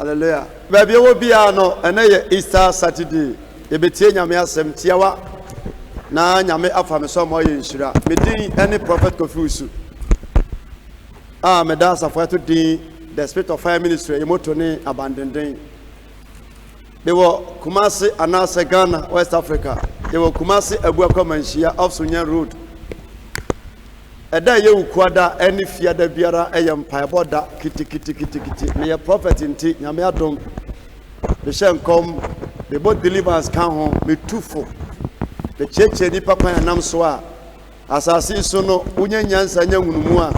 Hallelujah. Baby will be no and Easter Saturday. You be telling me some tiawa. Na nyame afa me so mo yinshira. Me din any prophet confuse. Me dance for to din the spirit of fire ministry emoto ne abandoned. They were Kumasi Anase Ghana, West Africa. They were Kumasi Abuako Manshia off Sunyan Road. A day you quada any fear the biara a yam pie kitty. May a prophet in tea, Yamia Dom. The shall come, they both deliverance come home, me too full. The church any papa and Namswa. As I see so no, Unyan Yansa Yamua.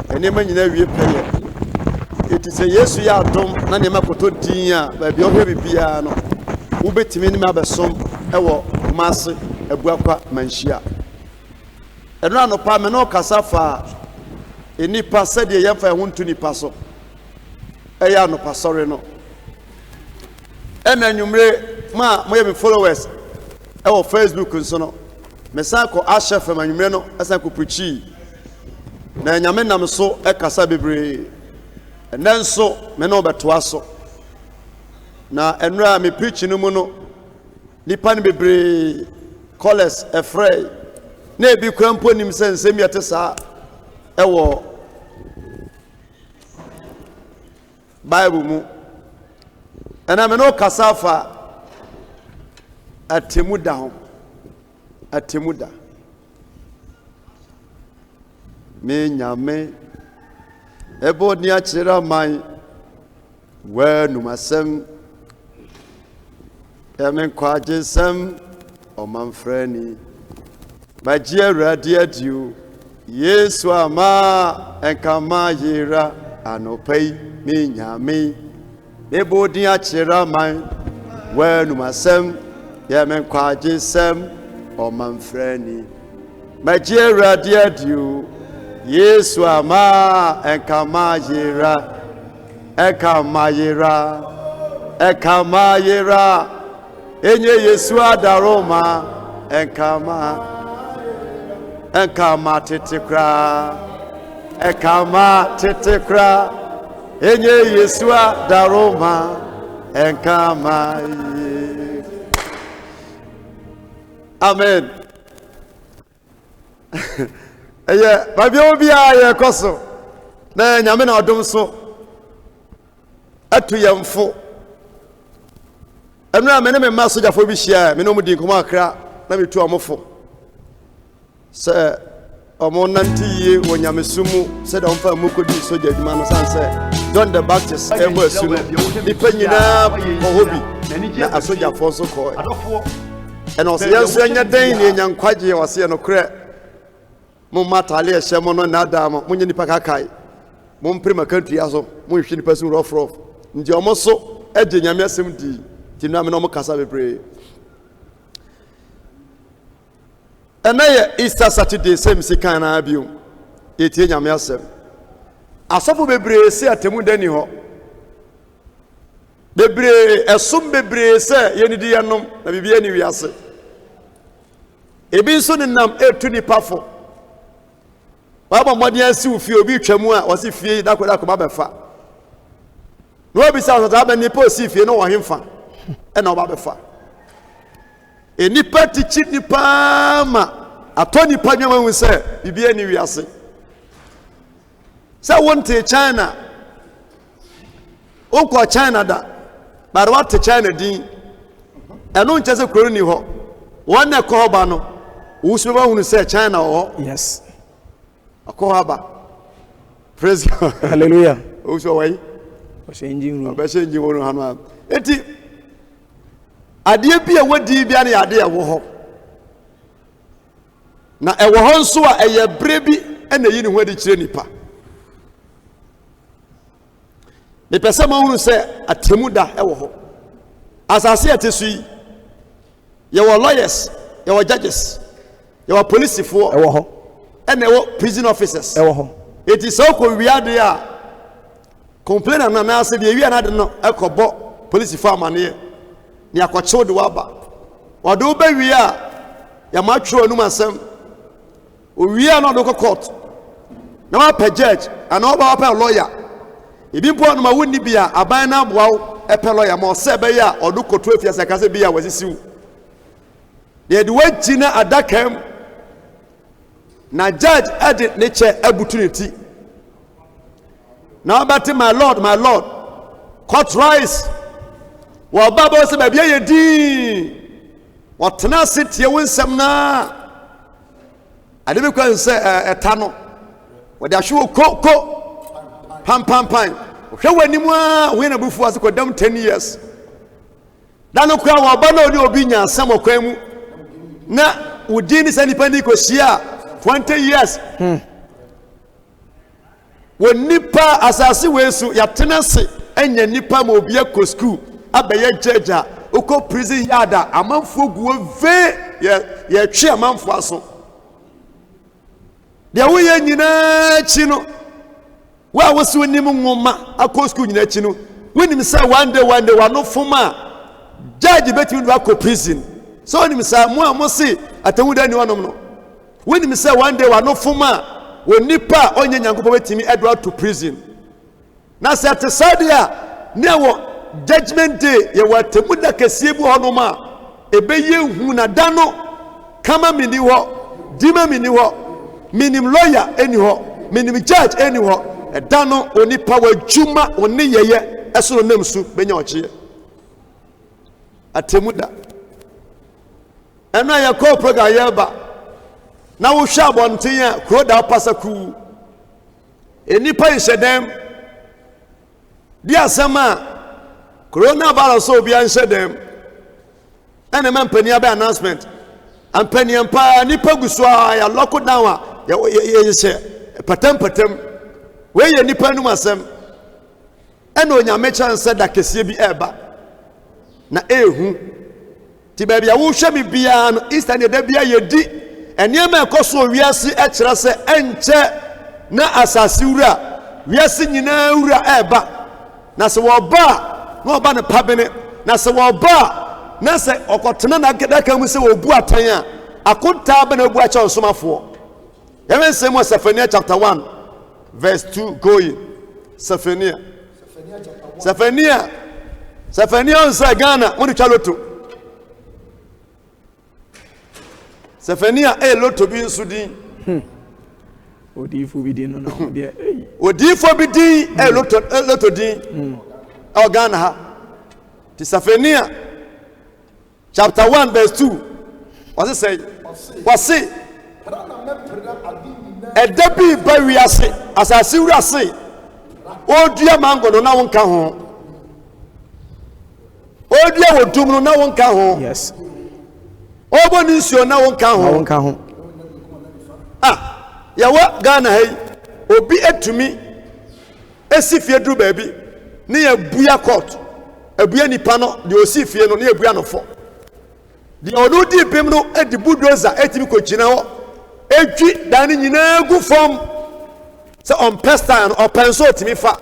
And even you never pay. It is a yes, we are dom, Nanima Potodia, by your piano. Ubet minima besom, ewo, Kumasi, Abuaka Manshia. And run up Pameno Casafa. A nipa said the Yafa won't to Nipaso. Ayano Passorino. And then you may, my followers, our Facebook and so on. Mesako Asha from Manumeno, as I could preach. Then Yamenam so a Casabibre. And then so, Meno Batuaso. Now, and ra me preaching no mono. Nipan Bibre, Colles, a fray. Ne be crampon himself, same yatesa. Ewo Bible mu. And I'm no Casafa at Timuda. At Timuda. Me nyame. Ebo ni achira mai. We numasem. Emen kwaje sem. Omanfreni. Majia radia diu. Yesu ama enkama yira. Anopei mi nyame. Ebo ni achira mai. We numasem. Emen kwaje sem. Omanfreni. Majia radia diu. Yesu ama enkama yira. Enkama yira. Enye Yesu adaroma. Enkama titikra. Enye Yesu adaroma. Enkama. Amen. Yeah, baby, obi a koso. Na nyame na odom so. Atu yamfo. Enu amene me ma soja fo bi hia, me no mudi nkomo akra na me tu amofo. Se omo nantiye wo nyame sumu, se da omfa mukodi soja aduma no san se John the Baptist ebo asumu. Dipanyina ohobi na asoja fo so ko. Eno se yanso anya den ne nyankwaje wase no kre. Mumma tale ehye no na adama munye nipa kakai mum prima country aso mun hwe nipa sun rough ndi omo so age nyame asem di tinu ame no mo kasa bebre enaye Easter Saturday sem sikan na biu etie nyame asem asofo bebre se atemu dani ho bebre esum bebre se yenidi yenom na bibia ni wiase ebi so nenam etu nipa fo Baba mwadia si ufie obi twamu a wasi fie dakoda ko babefa. No obi sa so ta ba nipa si fie no wahemfa. E na obabefa. E nipa tichi nipa ma atoni pa nwa hu se bibia ni wiase. Sa wonte China. Onko China da. But what China din? Eno nche se koro ni ho. Wona ko hoba no. Usube ba hu se China ho. Yes. Akohaba. Praise God. Hallelujah. Oso wai. Changing room. Changing room hanu. Eti ade bia wadi bia na ade wo ho. Na ewo ho nso a eye brebi na yi ne ho ade kire nipa. Me pese ma hunu se atemuda ewo ho. Asase atesu yi. Ye wo lawyers, ye wo judges, ye wo police fo ewo ho. And they were prison officers. It is so cool we are there. Complain and now say we are not no ekobo police farm and here. Ni akwacho de waba. Wado be we are ya matro no masem. We are not local court. Now up a judge and over up a lawyer. Ibi mpo no ma wonni bia aban na aboa epelo ya ma se be ya odu koto afiase kase bia wasisiu de wagina adakam na judge ade ne che opportunity na abati my lord court rise wa baba se ba bia ye din watena sitie wonsam na ade be kwan se eta no wode ahwe ko pam hwe wanimu a we na bufu ase kodam 10 years da no kwa wa ba na oni obi nya asam okwan mu na udini sanipa ni ko sia 20 years wonipa asase wesu yatena se enya nipa ma obi akọ school abeye jeja uko prison yada amanfo guo ve ye twe amanfo aso de wo ye nyina chi no wa wosu nim nwoma akọ school nyina chi no wonim say one day wano foma judge betimi do akọ prison so wonim say mo amosi atawuda ni wanom no wonim say one day wano foma wonipa onye nyankopo betimi edwa to prison na say at sadia ne wo judgment day ye watemuda kese bu honom a ebeye hu na da no kama mini ho dima mini ho minim lawyer eni ho minim judge eni ho da no onipa wadwuma oni yeye esoro namsu benya oche atemuda ena ya ko program yeba na wo hwa bonten a kroda pasaku enipa yeshedem di asema corona virus obi anhedem ena mampani aba announcement ampani ampa nipa guso ya lockdown a ye patam we ye nipa num asem ena onyame chance da kese bi eba na ehu ti ba bia wo hwe mi bia no easter ne da bia ye di enema ekoso wiase e kire se enche na asase wura wiase nyina wura eba na se wo ba no ba ne pabene na se wo ba na se okotena na gedaka mu se wo bu atan a akonta ba na bu acha onsomafo yemen se mo Zephaniah chapter 1 verse 2 going Zephaniah on sa Ghana mo di chaloto Zephaniah loto bi nsudi odifo bi din no na de odifo bi din loto din o Ghana ha ti Zephaniah chapter 1 verse 2 what's say edabi ba wiase asase wiase odua mango no na wonka ho odua wodum no na wonka ho yes oboni nsuo na wonka ho yawa Ghana hey obi etumi esifie duru baabi ne ya buya court abuya nipa no de osifie no ne ya buya no fo de odudi bim no edi bulldozer etimi ko gina ho etwi dani nyina gu fom se on pesta no openso otimi fa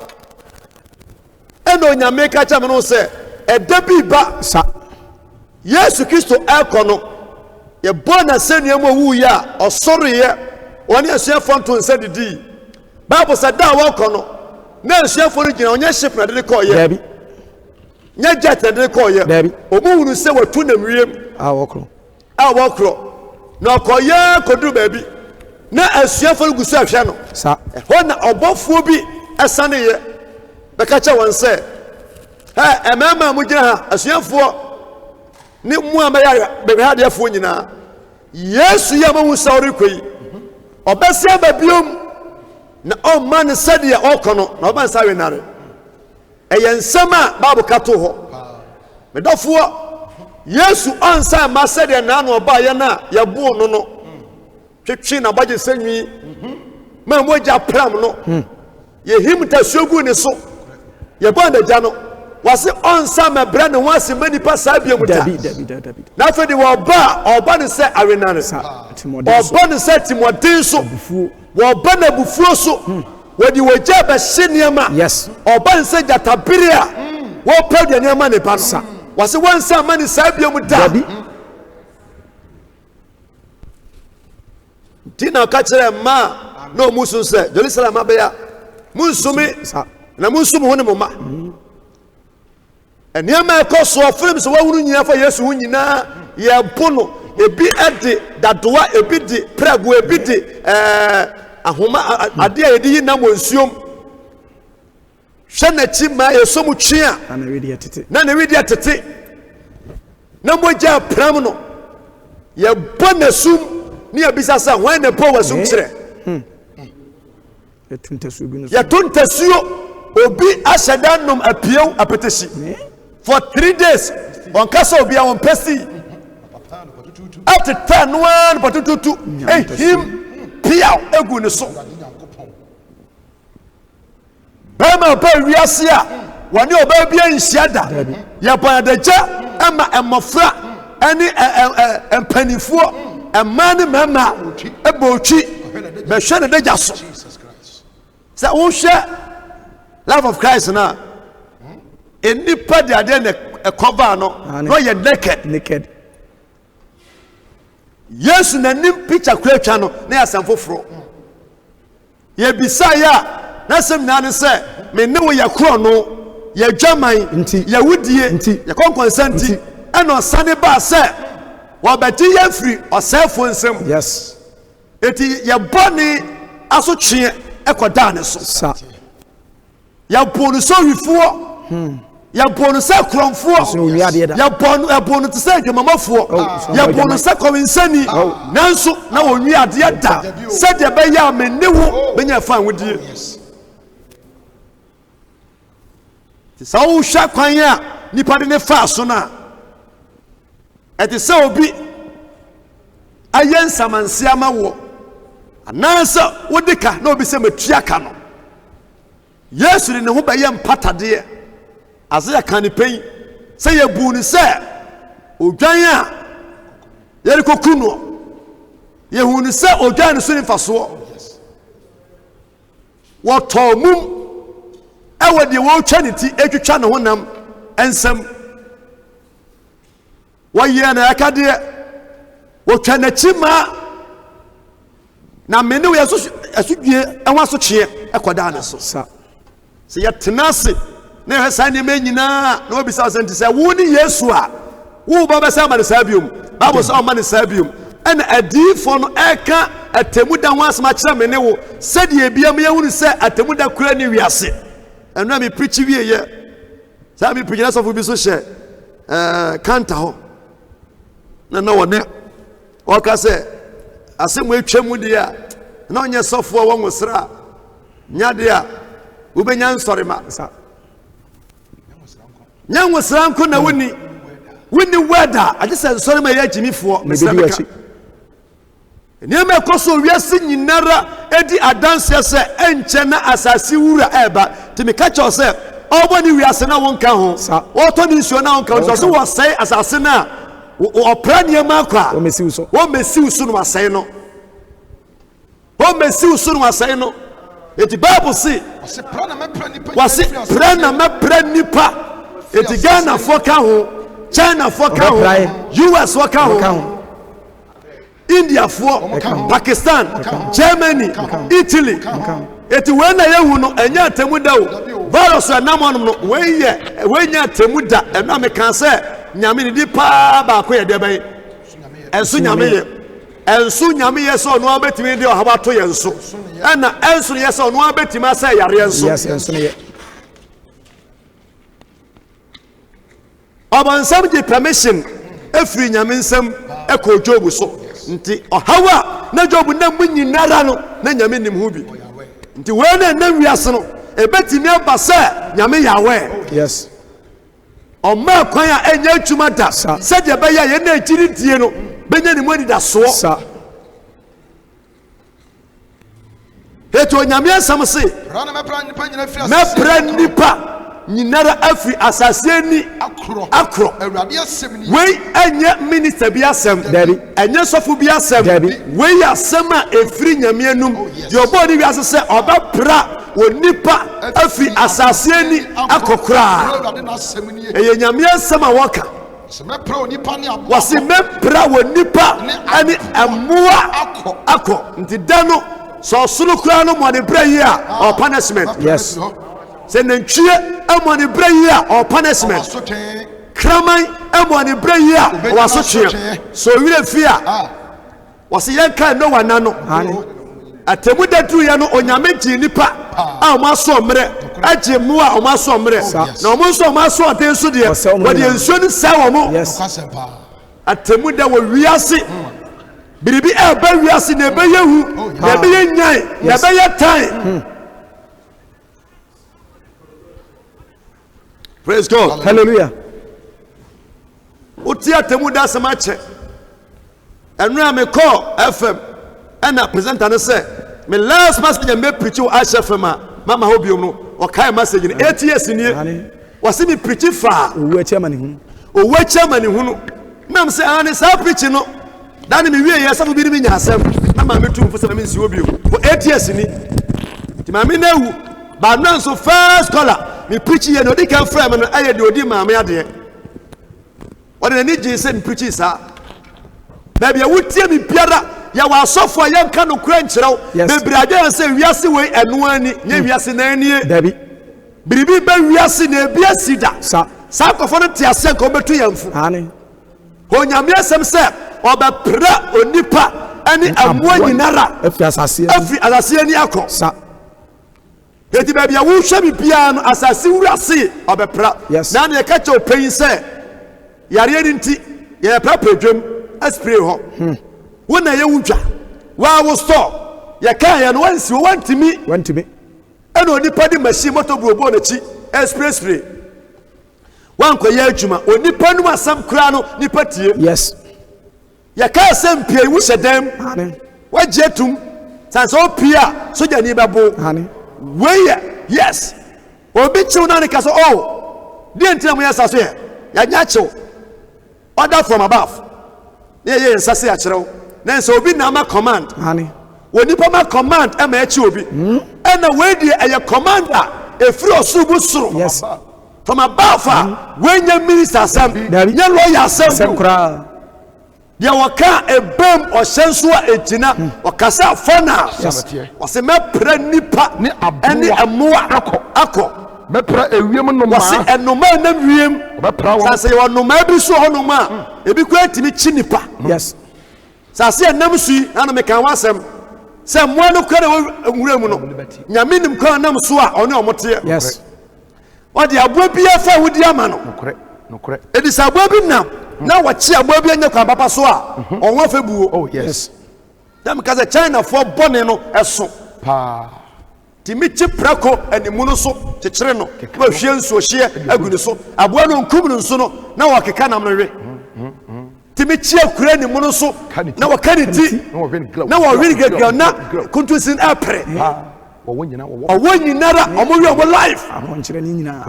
eno onyame ka cha me no se edabi ba sa Yesu Kristo ekono ye bona senuam owu ya osore ye woni asuafo nto nsa didi Bible said da wo kono na asuafo ri gina onye ship na de ko ye dabi nya jet de ko ye omuhunu se watu na mwiem awokro na okoye kodu baabi na asuafo gusu ahwe no sa ho na obofuo bi esane ye beka cha won se emema mu gina ha asuafo ni mu amaya bebe ha de afo nyina Yesu ya mawu sawri koi obese babiom na o man sadia okono na oban sawe nare eyensema babu kato ho medofo Yesu ansa ma sadia na no oba ye na ya bu no no twetwe na baje sanwi ma moja pram no ye himta sogu ne so ye banda ja no wase onsa me bra ne wase mani pa sabia muta dabi na fe de oba ne se awenare oba ne se timodin so oba na bufuo so wodi woja ba heniama yes oba ne se jatabiria wo pawde niama ne pa no wase wonsa mani sabia muta dabi dina ka kire ma no musu se Jerusalem abaya munsumi na munsum ho ne mo ma eniema ekoso film so wawunu nyina fa Yesu hu nyina ye bono ebi ade dadoa ebi de prago ebi de ahoma ade a yedi na monsuom hwe na chi ma yesomu twe a na wedi atete na moja pram no ye bonasum ni abisa sa wan na po wasum kire ya tuntasuo obi ashadanum apieu apetesi for 3 days on kasa obi a on pesi at 10 patututu him piao egu ne so bema ba wiase a woni oba bia nhyiada ya banadaja ama emofra ani empanifuo emane mama ebotwi be hwe ne daja so say wo hwe love of Christ na enipa de ade ne cover no ye naked Yesu na nim picture kwatwa no na yasam foforo ye bisa ya na sem na ne se me ne wo yakro no ye dwaman ye wudie ye konkonsanti eno sane ba se wo beti ye free osefo nsem yes eti ye boni aso twe ekoda ne so sa ya bonu so wifuo ya bonu se kromfuo ya bonu te se dwamamafuo ya bonu se kowinsani nanso na wonwi ade da se de be ya menewo benya fa wudie ti sa wo hwa kwan a nipa de ne fa so na eti se obi ayen samanse amawo anansa wodika na obi se metua ka no Yesu ne ho baye mpatade azya kan pen se ye bu ni se odwan a ye kokuno ye hu ni se odwan so ni faso wo tomum awade wo twa ni ti etwetwa ne honam ensam wo ye na akade wo twa na chima na mene wo yeso asudwie enwa so kye ekoda ne so sa se ye tenase na hasani menyina na obisa asante se wo ni Yesu a wo baba sa ma ne sabium babo sa ma ne sabium ena adifo no eka atemuda ho asma kira mene wo sede ebiam ye hunu se atemuda kura ni wiase eno mi preach wie ye sa mi preach na so fu bi so she kanta ho na wone o ka se asemu etwam dia na onye sofo wo nwosra nyade a ubenya nsorema sa nyanwo sranko na woni weda ade se nsorema ya jimifo mesebeka niam ekoso wiase nyinara edi adanse se enche na asasi wura eba timi ka cho se oboni wiase na wonka ho woto ni nsuo na wonka ho so wo sai asase na opra niam akwa wo mesiw so no asai no wo mesiw so no asai no eti bible si wase prana mapra nipa eti Ghana foka ho China foka ho US foka ho India for Pakistan Germany Italy eti we na yehu no enya atemuda o virus anamon no we nya atemuda ena me kan se nyame ni di pa ba ko ye de ban enso nyame ye so no abetimi de o haba to ye nso ena enso ye so no abetimi asa yare enso yes enso ye Abansam di permission efri nyame nsam eko Job so nti ohawa na Job na munyinara no na nyame nim hu bi nti we na wiase no ebetimi abase nyame yawe yes oma kwan a enya atuma da se de be ya ye na akiri die no benya ni modi da so sa eto nyame asam se mepra nipa nyinara afri asase ni akro we anya minister bi asem anya sofu bi asem we asem a efri nyame anum de obodi wi asese oba pra wonipa afri asase ni akokra eye nyame asem a waka wasi mepra wonipa ani amoa akọ nti dano so sulu kura no mo de bra yi a or punishment yes se nantwie amone brayia or punishment kraman amone brayia waso twe so wire fia wase yanka no wanano atemu dadu ya no onyame ji nipa a mo aso mre agye mu a mo aso mre na mo so mo aso aten so de wode ensuo ni sa wo mo atemu da wo wiase biribi e ba wiase na be yehu na be yenyan na be yetan. Praise God. Hallelujah. Uti atemu da samache enra me call FM and a presenter no say me last message me preach o Aisha FM mama hobiom no o kai message ni 8 years ni wase me preach fa owu chairman hu no nam say ani sa preach no dan me wie yes afo bi ni nya asem na ma me tum fo say me nsi obiom for 8 years ni ti ma me na wu ba no so first caller me preach here no di kan frame no aye de odi ma me ade what the need is in preach sa baby wutie mi biara ya wa sofo ya nka no kura nkyerɛw bebre agya say wiase we eno ani nya wiase na ani dabi biribi ba wiase na ebi asida sa kofo no te ase nka obetu yamfu ani onyame asem se obepra onipa ani amoa nyinara afi asase ani akɔ sa eti baby ya wo hwe mi bia no asase wiase obepra na na ka che open se yare ni nti ye prapra dwem aspray ho wona ye wudwa wa wo store ye kan ye no wansi wo wantimi eno onipa di machine motor buobo na chi spray wan ko ye adwuma onipa nu asam kura no nipa tie yes ye kan asam pie wu hyedam wa jetum sanso pia soja ni babo we yes obi chiw na ne kaso oh di entina mo yasa so ye ya nya chiw order from above ye nsase a kyerɛw na nso obi na ma command woni pa ma command e ma echi obi na we die eye commander efiri osubu suru yes from above we nya minister sam nya lawyer sam kra dia waka ebem ohyenso a ejina wakasa fona wase me pra nipa ene amoa akọ mepra ewiem no ma wase enoma na wiem sase yo noma bi so honoma ebi kwa timi chi nipa yes sase enam sui na me kan wasem se mo no kware nwura mu no nyame nim kwa nam so a one omote yes odi abo bia fa wudi ama no nokre edi sa abo bi na wachi abo bi anya kwa papa so a onwa fa buo oh yes dem kaze China for bone no eso pa timichi prako animu no so kyekere no ba hwie nso hye aguni so aboa no nkum no nso no na wakeka nam no we timichi akura animu no so na wakaniti na wawiri gaga na kuntusin apre owo nyinara omowi omo life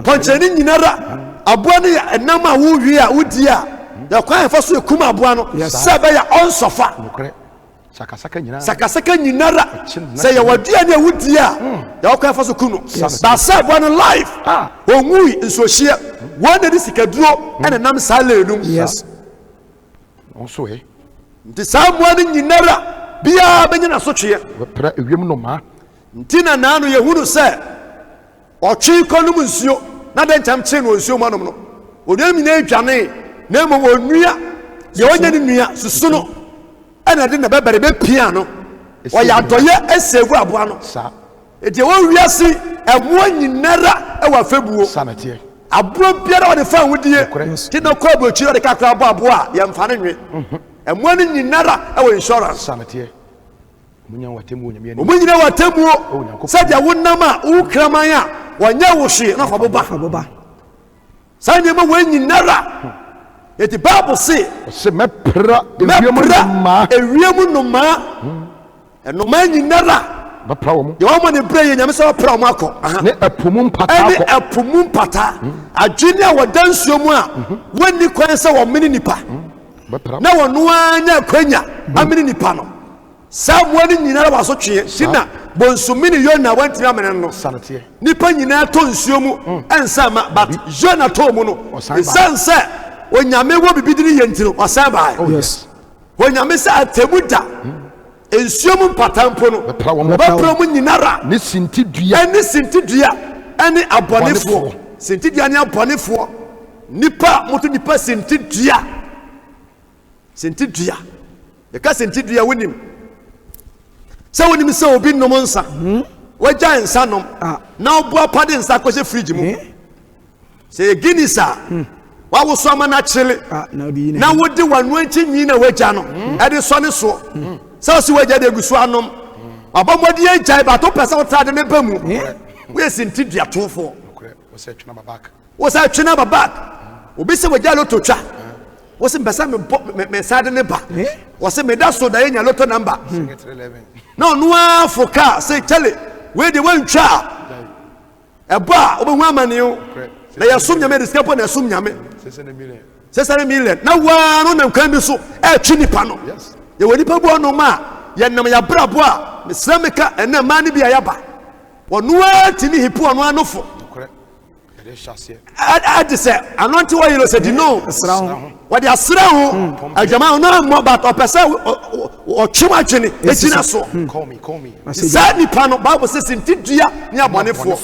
ponche ni nyinara aboa no enam a wo wi a wodi a ya kwan fa so ekum aboa no sebe ya onsofa sakasaka nyinara say ya wadua na wudi a ya okwa fa so kuno ba sa bo no life onwui nso hie wona di sikaduro ene nam salenum yes onso nti samoa ni nyinara bia benya na so twe pra ewiem no ma ntina na no yehunu se otwe konum nsuo na de ncham che no nsuo manom no onua mi na adwane na mo onua ye onya ni nua susu no ana de na bebere be pia no o ya doye esegu aboa no sa eti wo wiase emoa nyinara e wa febuo sanate aboa biara wo de fa wudie ti no ko abochi wo de kakra aboa ye mfa ne nwe emoa ni nyinara e wo insurance sanate munya watemu nyame ni munyina watemu sadia wonama wo kraman a wonya wo hwe na fa boba sanye ma wo nyinara eti Bible say mepra ewiem no ma enoma nyinara bapra wo ye wo ma ne breye nyame se bapra wo akọ ne apumu mpata adwene a wodansuo mu a woni kwan se wo meni nipa na wono anya kwanya ameni nipa no samuel nyinara waso twe sina bonsumini yona wanti amene no sanate nipa nyina to nsuo mu ensa ma but yona to mu no sanse onyame wo bibidiri yentiro wasaba yes onyame sa atemuda ensuo mu patampo no bapra mu nyinara ne sinti dua any abonefo sentidua ne abonefo nipa moto nipa sentidua e ka sentidua wonim se wonim se obi nom nsa wagya nsa nom na obo apade nsa kɔhye fridge mu se ginisa wa wo so ama na chile na wodi wanu anchi nyi na wagya no e de so ne so se o si wagya de gusu anom abamodi agya ba to pesa wo trade ne ba mu we sentidua tofo wo say twena babak obi se wagya loto twa wo se mbesa me sade ne ba wo se me da so da nya loto number no no afoka say chale we de wantwa eba obehu amane o na yasum nyame de scapo na yasum nyame 600 million na wa no na kan bi so e twi nipa no ye woni pa bu no ma ye nam ya brabo a mesrameka ena ma ne bi ayaba wonu atini hipu ono anofo I say, I don't know why you said no. What you are saying, I don't know about a person or too much in it. Call me. Sad Nippon Bible says in Tidia, near money for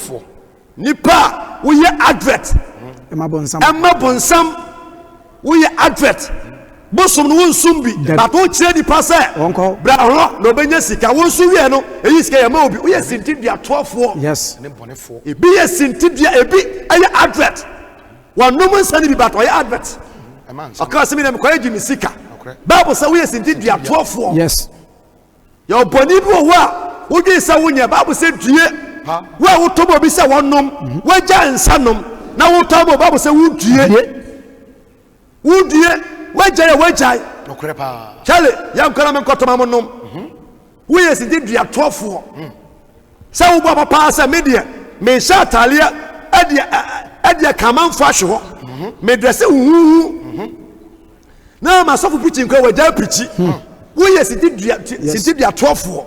Nipa, we are advert. Emma Bonsam, we are advert. Bosom won't soon be, but don't say the passer. Uncle, Brown, no Benyasica, won't soon be, no, he's a mobile. We are seen Tidia 12 yes, it be a Sintidia, a bit, a advert. One no one sending me back or advert. Of course, I mean, I'm quite Jimmy Sika. Bible says we are seen Tidia 12 yes. Your Bonibo, what would you say when your Bible said to you? Well, what Tobo be say one num, where Jan Sanum, now what Tobo Bible say, would you? Wajai no crepa chale yam kala men kotoma monom we yes did dia 12 say wo papa say media me sha talia adia kaman fashe ho me dress na ma sofu preaching ko wajai preach we yes did dia 12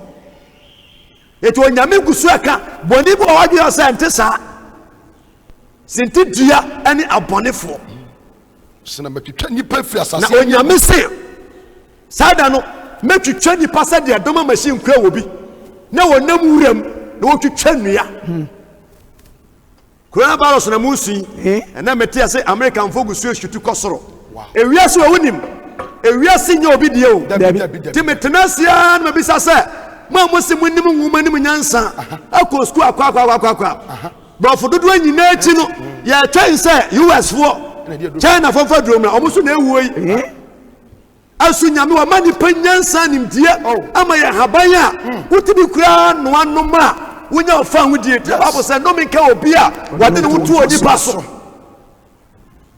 eto nyame gusu aka boni bo wagi asa ntesa sintidia ani abonefo na onyame se sada no metwetwa nipa sa de adoma machine kura wo bi na wonam wuram na wotwetwa nua kura ba so na musi na mete ase American fogusu ehtutu kosoro ewiase wo wonim ewiase nya obi de o timetenasia na mabisa se ma mosi munim nwumanim nyansa akosku akwa brofo dodo anyina achi no ya twen se US for China for drum na omuso na ewuo yi asu nyame wa mani panyansa nimdie ama ya haban a wotibi kura no anoma wonya ofa hodie Bible say no menka obi a wade ne wotu odi paso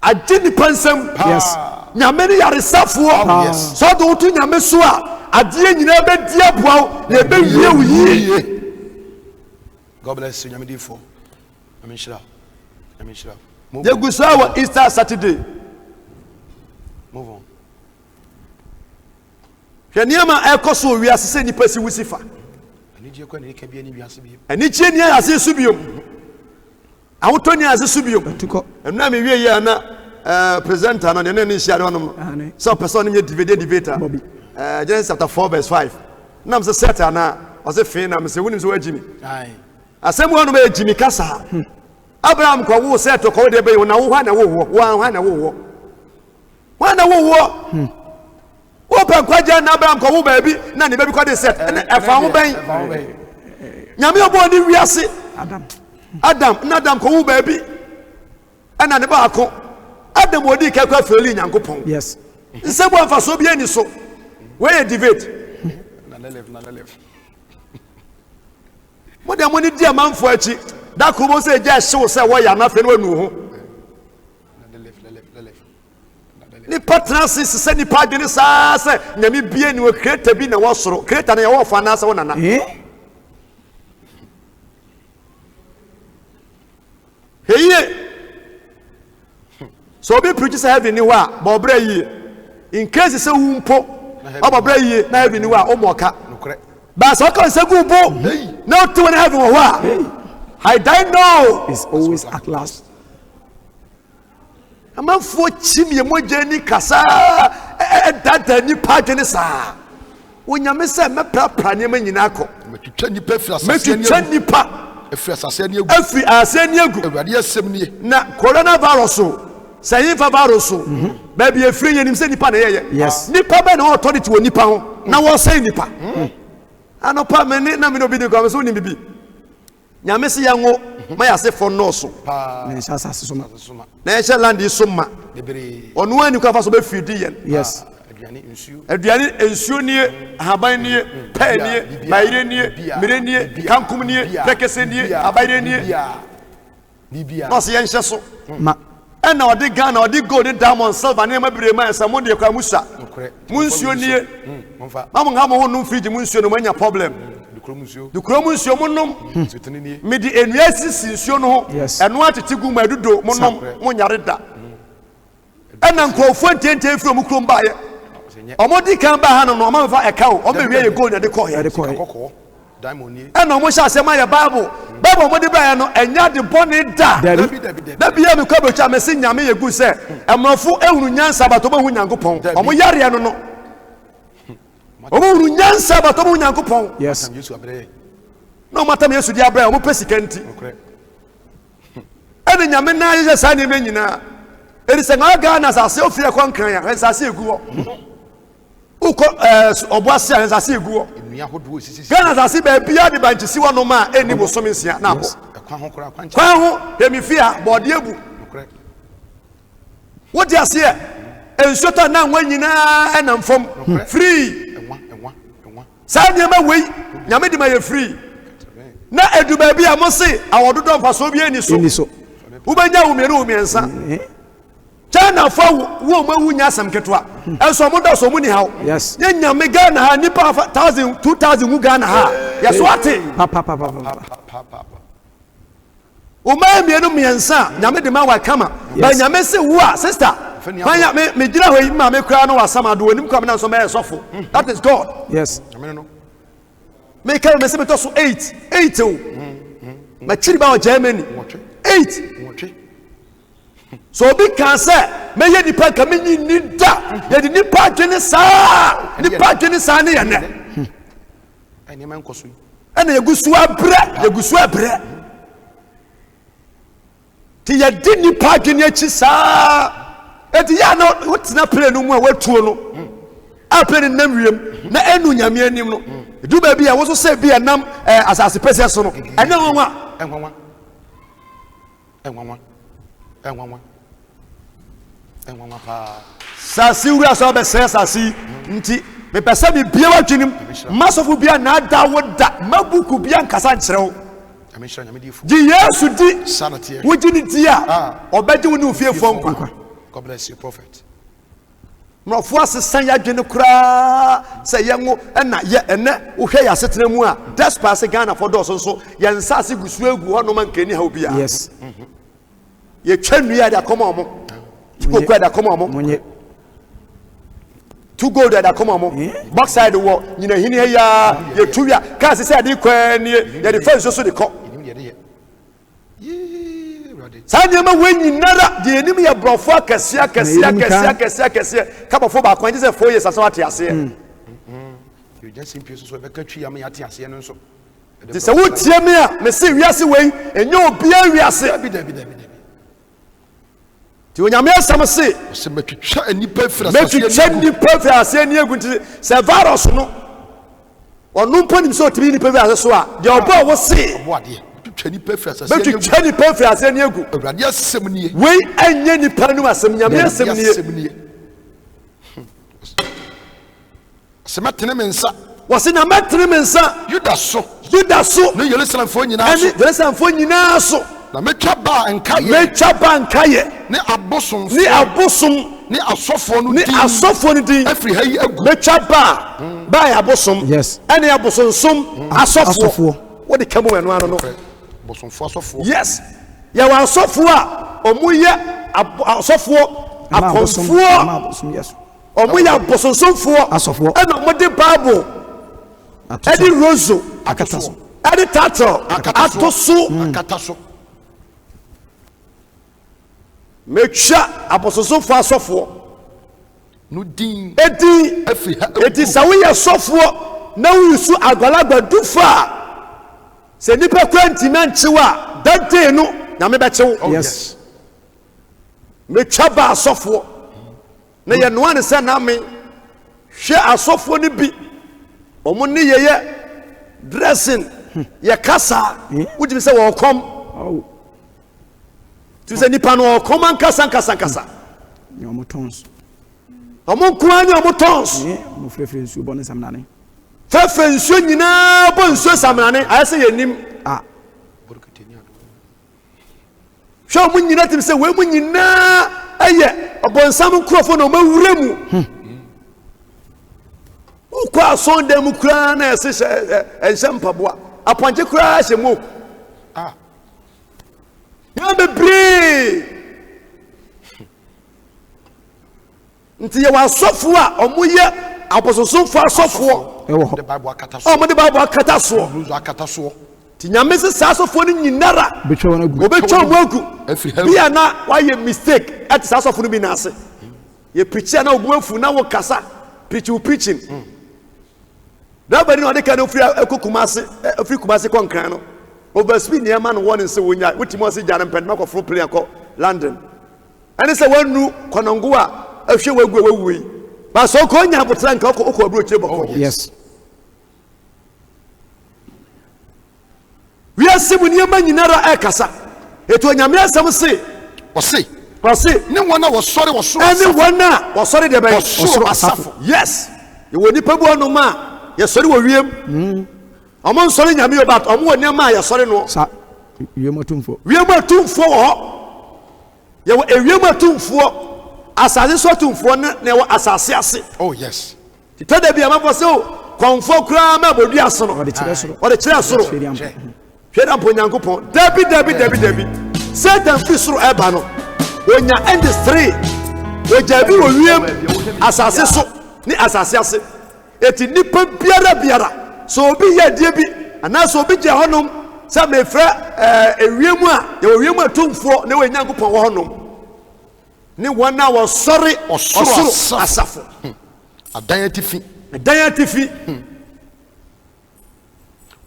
agini pansam yes nyame ne yaresafo so do wotu nyame so a ade nyina be dia boaw na be wie wuyi. God bless you nyame difo amen shira. They go saw Easter Saturday. Move on. Hweniama ekoso wi asese ni pasi wusifa. Ani je kwa ni ka bia ni wi ase bi. Ani je ni ase subiom. Awotoni ase subiom. Tuko. Emna me wie ye na presenter na ne ne share onom. So person ni debater. Genesis chapter 4 verse 5. Na me set na o se fe na me se wonim se wagimi. Ai. Asem wo no be agimi kasa. Abraham kwa wo set ko de be na wo hwa na wo wo pa kwa ja na Abraham kwa wo ba bi na ne be kwa de set e fa wo ben nyame obo ni wiase Adam na Adam kwa wo ba bi ana ne ba ko Adam odi ka kwa feli nyankopon yes nse bo afa so bi ani so we debate na live mo de mo ni dia manfo achi da kubo se je hyew se wo ya na fe no anu ho ni patransis se ni padini sa se nyame bie ni wo creator bi na wo soro creator na ya wo fa na se wo nana heye so be preach say heaven ni wa ba obra yi in case se wu mpo obra yi na heaven ni wa o moka ba so kan se gu bo na to na heaven wa I don't know. It's always at last. I'm not for chimney mojeni kasa that ni pagani sa. When you miss a map, Pranyama Yinako. Make you nipa. efiri asase ni egu efiri asase ni egu awurade asem ni na coronavirus sayin fa virus baby efiri yenim se nipa na yeye nipa be na authority wo nipa ho na wo say nipa anopa me na me no bi de kwa so ni bibi nyame se yango ma ya se fo no so na sha asase so ma na ya sha land so ma debere onu ani kwa fa so be fidi yen yes aduane ensuo nie haban nie pa nie bayire nie mire nie kankum nie pekese nie abayire nie bibia no se yen hye so ma na odi Ghana odi gold diamond silver ne mabire ma esa mo de kwa musa munsuo nie mamu ngamo ho no fridge munsuo no manya problem du kromu nsuo mo nom me di enuasi sinsuo no ho eno atete gu ma dudo mo nom mo nyare da na nkrofo ntente fro mo krom ba ye omodi kan ba ha no no ma fa eka o o be wie ye gold na de ko ye diamond ni na mo sha asema ya bible mo de ba ye no enya de boni da da bia me kwa be cha me se nyame ye gu se emrofo ehunu nyansa ba to ba hu nyankopon omo yare no no omo hunu nyansa ba to ba hu nyankopon yes no matter me yesu di abra omo pesika nti ene nyame na ye sa ne menyina eri se ngaga na sa se ofie kwankran ya sa se egu ho uko oboase ya sa se egu ho enua hodo sisi Ghana sa se ba bia de banchisi wono ma eni bosom nsia na ko kwa ho hemifia bode ebu wodi ase e ensuota na nwa nyina na mfom free enwa sa nyama wei nyame di ma ye free na edu ba bia mo se awododo mfaso bi eni so ubenya umiru umiensa China fa wo mawu nya asem ketwa enso mo da so mu ni hawo yes nya me Ghana ha nipa 1000 2000 mu Ghana ha yeso ate pa o ma mienu miensa nyame de ma wa kama ba nyame se wo a sister fanya me gira ho yi ma me kura no wasama do onim kwam na so me sofo that is God yes me kan me se me to so 8 o ma chiri ba o Germany 8 so bi kan se me ye nipa ka me ni da ye di nipa dwene saa ne ye ne ani man koso ana ye gusu abre ti ye di nipa dwene achi saa eti ya no wotina play no mu a watuo no a play nam wiem na enu nyame anim no du ba bia wo so se bia nam asase pese so no ene wonwa enwa pa sasi wura so be se sasi nti me pese bi bia wadwenim masofu bia na da woda mabuku bia nkasa nkyerɛw ameshira nyame difo di Yesu di sanate wogini di a obeje wo ni ofie fonkwa God bless you prophet no fo asesan ya dwene kura se yenwo na ye ene wo hwe ya setena mu a despace Ghana for do so ye nsase gusu egu ho no man kani ha obi a yes ye twanu ya da koma omo Chukwu da koma mo monye to go da koma mo backside wo nyina hini ya ye tuya ka se ade kwa ni ye de fence so de ko sanya ma wenyi nara de enim ye brofo akase kabofo ba kwan je se 4 years aso ate ase you just simply so be ka twi am ya ate ase no so de se wo tie me a me se wiase wei enyo obi a wiase bi ti onyame asam se metwitwa anipa fira ase ni egu nti se virus no onu mpanim so tibi nipa fira ase so a de obo wo se oboade metwitwa anipa fira ase metwitwa nipa fira ase ni egu awurade asem nie wei anye nipa no asem nyame asem nie sematene mensa wose na metene mensa Yuda so ne Jerusalem fo nyina so Jerusalem fo nyina so na metwa ba nkaye ne abosom ne asofo no din afri hayi agu metwa ba ya abosom yes ene abosonsom asofo wo de kamo eno ano no abosomfo asofo yes ya wa asofo a omuye asofo akonfo yes omuye abosonsomfo asofo ena mo de bible edi rozo akataso edi tato atoso akataso metwa abosonsomfo asofo no din edi afri ha edi sawe ya sofo na wusu agbalagba dufa se nipa kwanti manchiwa that day no na me bechewo Yes. me twaba asofo na ye no ane se na me hwe asofo ni bi omo ne yeye dressing ye kasa wudi se wo kom Oh. tu se nipa no kom an kasa Ni omo tons. omo kwa ni omo tons Mo frefre nsu bo ne samnane. fefe nsuo nyina bo nsuo samnane ayese ye nim Ah. hwe omo nyina tim se we mu nyina eye obonsam nkrofo no mawure mu ukwa sonde mu kura na ese ense mpaboa aponje kura hye mu ya bebre nti ye wasofo a omoye apososofo asofo Ewo ho. The Bible akataso. o mo de Bible akataso Rules akataso. ti nyame se asofo ni nyinara Betwe wona gu. obetwa mo agu Every hell. bia na why mistake at asofo no bi na ase ye preach na obu afu na wo kasa preaching dabani no de ka no free akukumase free kumase konkran no overspeed ne ma no won se wonya wotimo se jare mpend ma ko fro plane ko London ani se wanu konongo a ahwe wagu wawui ba so ko nya botra nka ko abro chire boko Yes. we asimu ne ma nyinara ekasa eto nyame asem se Wase. ne Wana was sorry was so. anyone na wasori de ben Osoro asafo. yes ye woni pabu onu ma ye sori wo wiem omo nsori nyame yo bat omo woni ma ye sori no Sa wiem atumfo. wiem atumfo ho ye wo wiem atumfo asase so atumfo ne wo asase ase Oh yes. tada bi amafo se o konfo kura ma bodu aso no Ode kire soro. ode kire soro hweda mpo nyankopon dabi satan fi soro eba no onya industry ojabi wo wiem asase so ni asase ase eti nipa biara so obi ye die bi ana so obi je honom sa me fra ewiem a ye wo wiem atumfo ne wo nyankopon wo honom ni wana wo sori osoro asafo Adan atifi. dan atifi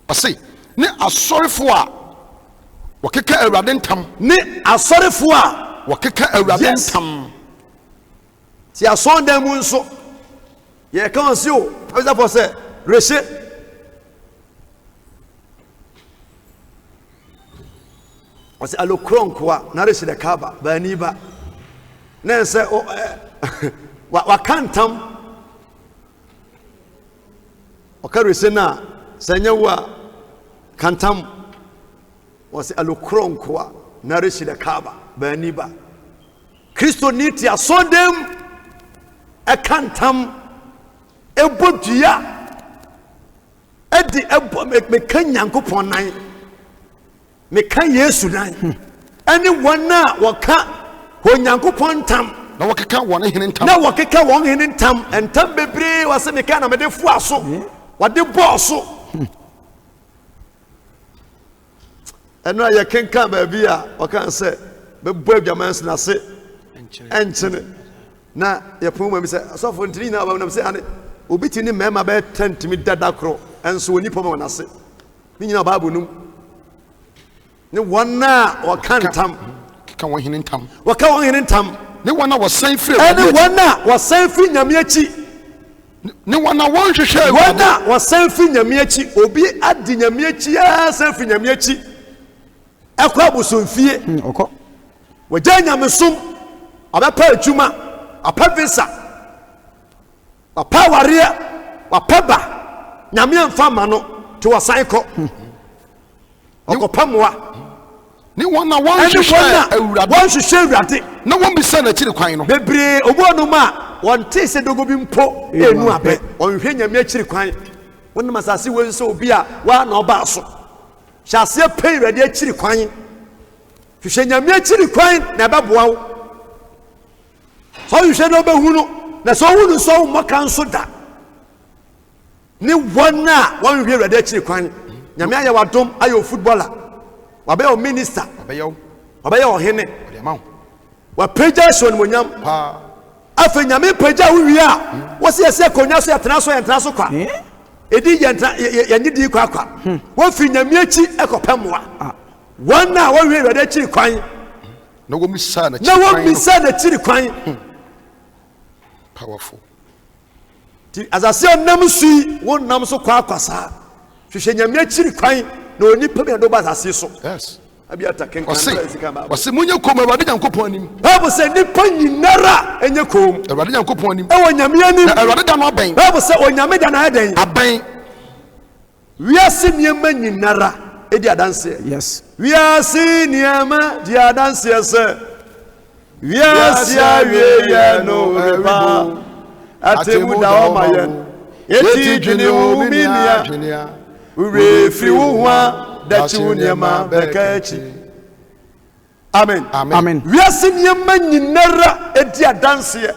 Wase. Ne asorifo a wakeka Awurade ntam. ni asorefo a Wakeka Awurade Yes. ntam. ti asondan mu nso ye kan si o abisa for say reshe wasi alokronko a na reshe de kaba ba ni ba na se o wa kantam o ka reshe na sanya wa kantam wasi alokronko a na reshe de kaba ba ni ba Kristo ni ti asondem ekantam ebodua edi ebo me kan Nyankopon nan me kan Yesu nan ani wana waka ho Nyankopon tam Na wakeka wona hene ntam. na wakeka won hene ntam bebre wase me kan na me de fu aso wade bosso eno aye kenka ba bi a waka se be bo adwamans na se enchene na ye poma mi se so for ntini na ba na se ane obi ti ni mema be tentimi dada kro enso oni poma na se ni nyina ba bonum ni wana wakantam Keka wona hene ntam. waka won hene ntam Ne wana wasan firi ene Awurade. wana wasan fi nyame achi Ne wana wonhwehwe Awurade. wana wasan fi nyame achi obi adi nyame achi ya san fi nyame achi ekwa busomfie Oko. wagya nyame som abepa adwuma apa visa apa warea apa ba nyame amfa ma no to wasan kɔ okopamoa Ne wana ene wonhwehwe wana Awurade. wɔnhwehwɛ Awurade Na wombisa na kyiri kwan no. bebree obuonu ma wɔnte sɛ dogo bi mpo enu abɛ ɔnhwɛ nyame akyiri kwan wonam asase wo nso obi a wa na ɔba so hyɛ aseɛ pɛ Awurade akyiri kwan hwehwɛ nyame akyiri kwan na ɛbɛboa wo sɛ ɔhwehwɛ na ɔbɛhu no na sɛ ɔhu no nso ɔwo mmɔka nso da ne wɔn a wɔnhwehwɛ Awurade akyiri kwan nyame ayɛ wadom ayɛ o footballer wabɛyɛ o minister Abeyo. wabɛyɛ ɔhene Ode ma wo. wapagya hyɛ onimonyam Pa. afei nyame pagya wo wie a wɔsi ɛsɛ konya so yɛtena so kwa edi yanyi di kwakwa wo fi nyamiechi ekopemwa wana wo wi wede chi kwan na wo misa na chiri kwan powerful ti azase onam sui wo nam so kwakwa sa hwehwe nyamiechi kwan na onipa bi do ba azase so yes abiata kenkan wase munye kom Awurade Nyankopɔn anim Bible say nipa nyinara enye kom Awurade Nyankopɔn anim e wo nyame anim Awurade da no aben Bible say onyame da na aden aben wiase niema nyinara edi adanse Yes. wiase niema di adanse se wiase awie ye no riba atemu da o mayen eti dwene wo minia ure fi wo hwa da chi wo niema bekachi amen Amen. wiase niema nyinara edi adanse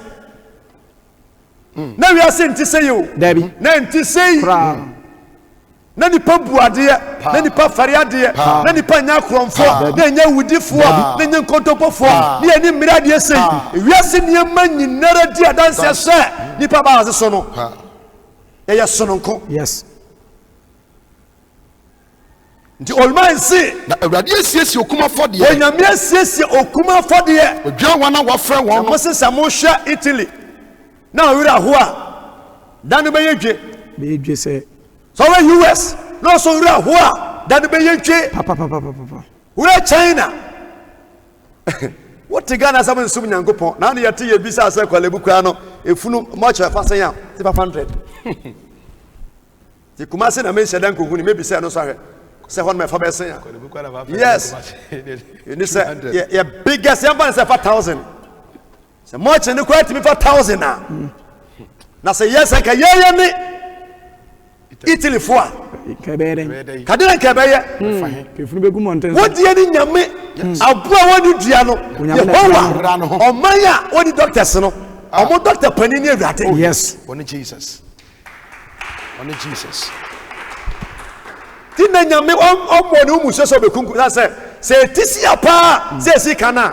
na wiase nti se yo Dabi. na nti se Pra. na nipa buade na nipa fariade na nipa nya kromfo na nya wudifo na nya nkontopofo na ni mirade sei wiase niema nyinara di adanse se nipa ba aze so no ya sononko Yes. nti olman si na Awurade asiesie okuma fode onyame asiesie okuma fode odwa wana wafrɛ wɔn mo se sa mo hwa Italy na owira ho a dan be yedwe Be dwe say so we US no so owira ho a dan be yedwe papa. we China what Ghana some nsum Nyankopon na na yete ye bisa asa kwalebu kwa no efunu much of fasen ya 500 ti kuma se na me shedan kogu ni me bisa no so ahwe se hon me fa be sen ya yes ni say ye biggest yamba say 4000 se much ni kwa ti me 4000 na say yes ka ye ni Italy fo a Kebere. kadena kebeye Kefunu be gu mountain. wodi ani nyame aboa wodi dua no yehowa omanya wodi doctors no omo doctor panini Awurade Yes. on Jesus tinna nyame omo ne umu so be kunku na se tisi apa se si kana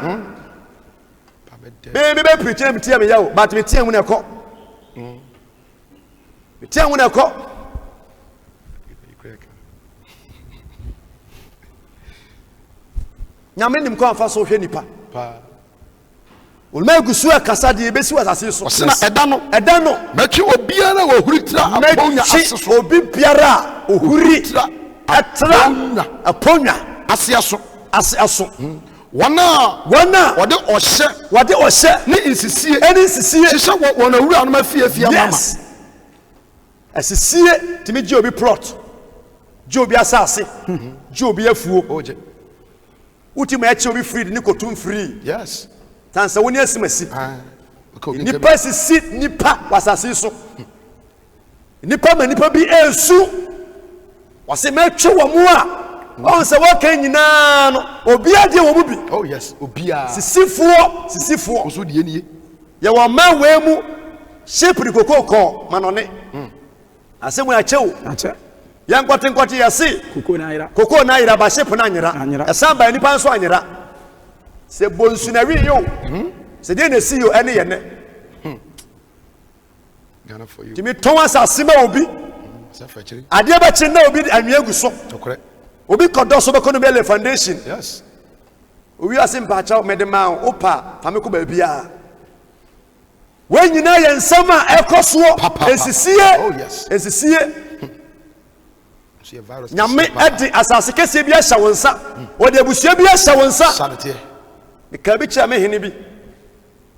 be preach na metia me yawo but metia mu na ekọ metia mu na ekọ nyame nim kwa fa so hwe nipa olma gusu akasa de besi wasase so osena eda no metwe obiara wo huritira aponya aseso obi biara ohuri atra aponya aseaso wana wode ohye ne insisie hye wona wura no mafie mama asisie timi je obi plot je obi asase je obi afuo oje utima eche obi free ni kotum free yes tansa woni asimasi nipa sisi nipa wasase so nipa ma nipa bi ensu wase metwe wo mu a on se wokan nyina no obi ade wo mu bi oh yes obia sisifuo oso die nie ye wo ma we mu shepri kokoko manone asemu ya chewu Acha. ya nkwate yasi koko na ira ba shep na anyira esamba nipa nso anyira se bonsu na wi yo se de na si yo ene ye ne Ghana for you timi ton asase ma obi safachiri ade ba chi na obi anwia gu so okore obi kodo so be kono be le foundation yes owi asimpa cha medema opa fameko ba bia we nyina ye nsama ekoso esisie nyame ade asase kese bi ahya wonsa ode abusua bi ahya wonsa sanete me ka bi cha me hene bi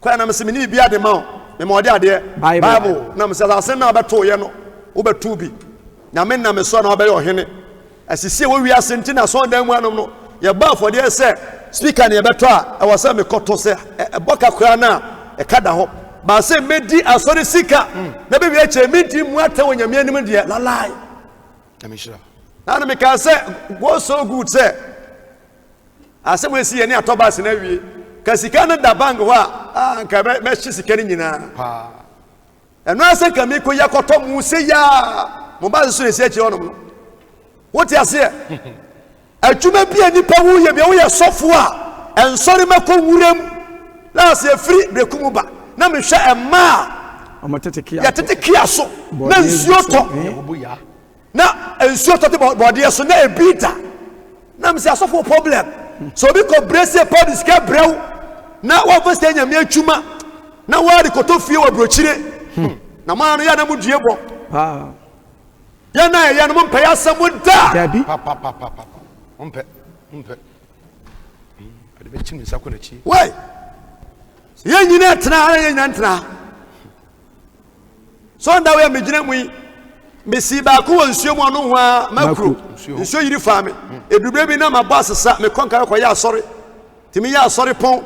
kwa na mesemi ni bi ade ma me mo ade ade bible na me asase na beto ye no wo beto bi nyame na me so na obe ye ohene asisie wo wi asenti na so dan mu anom no ye ba for de se speaker na ye beto a e wose me koto se e boka kwa na e kada ho ba se medi asori sika na be wi eche menti mu ata wonyame anim de lalai amishira na me ka say go so good say asem we see any atobas na wie ka sika na da bank ho a ka me chi sika ni nyina pa eno ase ka me ko yakoto mu se ya mo ba so esi echi onom wo ti ase atuma bia nipa wu ye bia wo ye sofo a ensori mako wuram na ase free brekumu ba na me hwe ema Omatete kia. ya tete kia so na nsuo to na ensuo tɔte bɔdeɛ so na ebita na me say asɔfo problem so bi ko brace pa di sika brew na wa first nyame atwuma na wa de koto fie wa brochire na ma no ya na mu due bɔ ya na ya no mo mpɛ asɛm da dabi papa ompe ade be chimi sako na chi wai ye nyina tena ye nyina tena so nda we me gyina mu yi me si ba ko nsuo mu no ho a makro nsuo yiri fa me edubre bi na ma boss sa me konka ko ya asɔre timi ya asɔre pon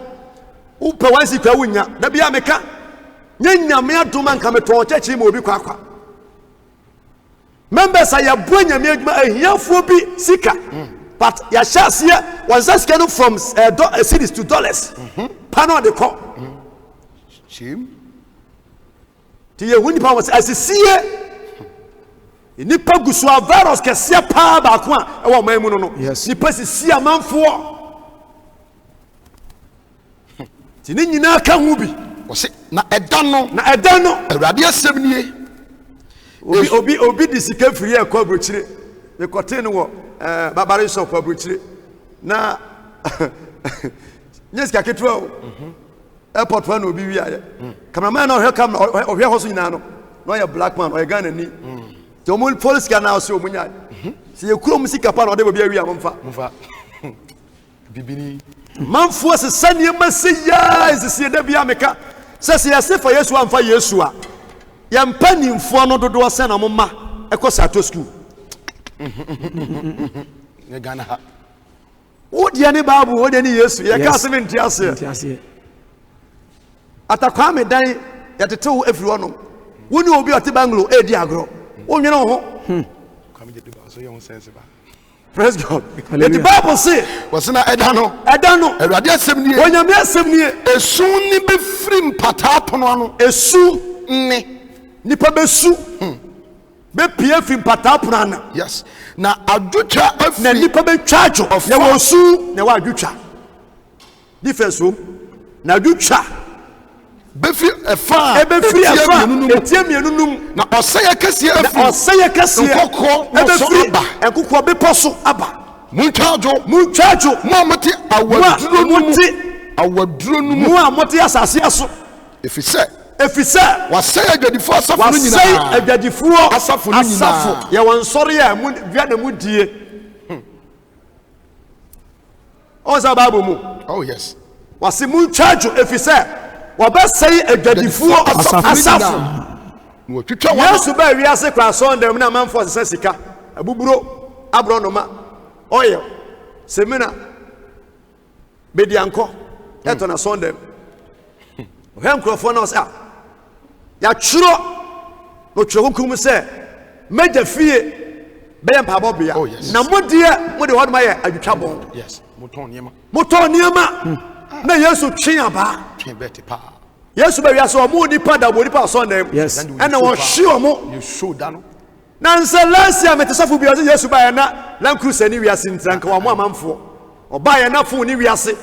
upe wansi kwa wunya da bia meka nyanya me adoma nka me ton chechi ma obi kwakwa members aya bo nyame aduma ahiafo bi sika but ya shasia was just getting from cities to dollars pano de ko shim ti ye huni pa was asisie ni pa gusu a virus kese pa ba ko a e wo man mu no ni pa sisi amanfo ti ni nyina ka hu bi o se na edan no awurade asem nie obi di sika firi e ko brochire me kote no wo babare shop ko brochire na nyeska ketwa airport wa no obi wi aye cameraman na o kam o hwe hoso nyina no no ya black man o Ghana ni ti o mo police ka na o se o munya se ye kuro musika pa na o de obi awi amfa bibini manfo se sane masiya ese da bia meka se yase fa Yesu amfa Yesu a ya mpanimfo no dodo se na momma ekosato school ne Ghana ha wodi ani babu wodi ani Yesu ya ka se menti ase atakwa me dan ya tetew afiri wono woni obi ote banglo edi agro wonwene ho come get the so you sense ba. Praise God. The Bible say was na edano awurade asem nie onyame asem nie esu ni be frim patapono ano esu nipa besu be pie frim patapono ana yes na adwotwa afri na nipa be twajo na wosu na wa adwotwa difference na adwotwa befi efa etie mienunum na oseye kese afi nkoko enkoko be poso aba muntwajo mu amoti awaduro nu mu amoti asase aso efise waseye adwadifo asafo nu nyina waseye adwadifo asafo nu nyina ye wonsori ya mu via na mu die oza babo mu oh yes wasi muntwajo efise wabasai adwadifo asafo no twitwa wa Yesu ba wiase kwa sondem na manfo se sika abuburo abronoma oye semina bedianko eto na sondem ohem krofo na sa ya churo no twehunkum se meja fie be mpa bobia na modie mode hodoma ye adwutwa bon yes moton niema na Yesu twen aba beti pa Yesu ba wiase o mu nipa da bo nipa sondem and wo hwe o mu you show da no na nselasi ametesafo bi o Yesu ba ya na Land Cruiser ni wiase ntranka wa mu amamfo oba ya na fo ni wiase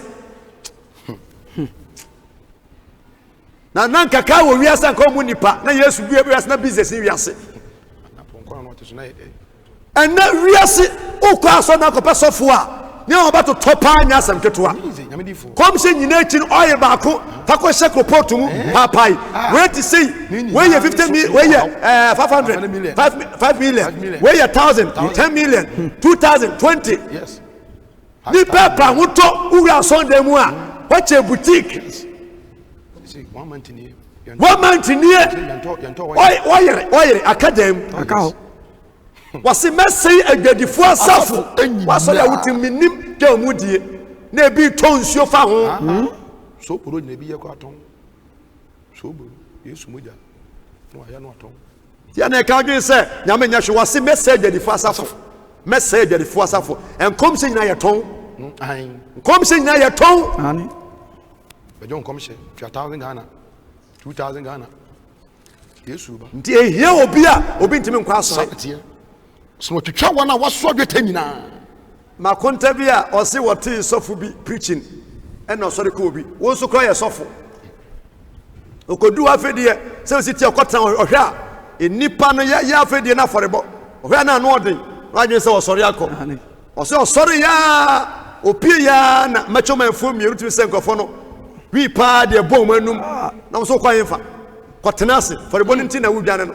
na nanka ka wo wiase nka mu nipa na Yesu bi wiase na business ni wiase na ponkwa no to so na and na wiase ukwa aso na ko pesofo a ni o ba to topa anya asam ketoa kom se nyina chi oil ba ko ta ko sheko pot mu papai wait to see we ye 50 million we ye 500 5 million we ye 1000 10 million 2000 20 yes ni papa huto ura Sunday mu a what a boutique see 1 month ni oye academy akao wasi mesei adwadifo asafo waso ya wutiminim de omudie na ebi tonsuo fa ho so poro na ebi ye kwa ton so bo Yesu moja no aya no aton ya na ka dwen se nyame nya hwe wasi mesei adwadifo asafo mesei adwadifo asafo enkom se nyina ye ton enkom se nyina ye ton ani bejo enkom se 2000 Ghana 2000 Ghana Yesu ba nti ehia obi ntimi nkwa aso so twitwa wana waso dweta nyina makonta bi a o se wote sofo bi preaching and no sorry ko obi wo so kro ye sofo okodu afedie se o siti okotan ohwa enipa no ya afedie na forebo ohia na no odin na adwen se osori akọ ose osori ya opie ya na macho manfo mienu timi se nkofo no wi pa de bom anum na so kwa yemfa kotenase for boni nti na wudwane no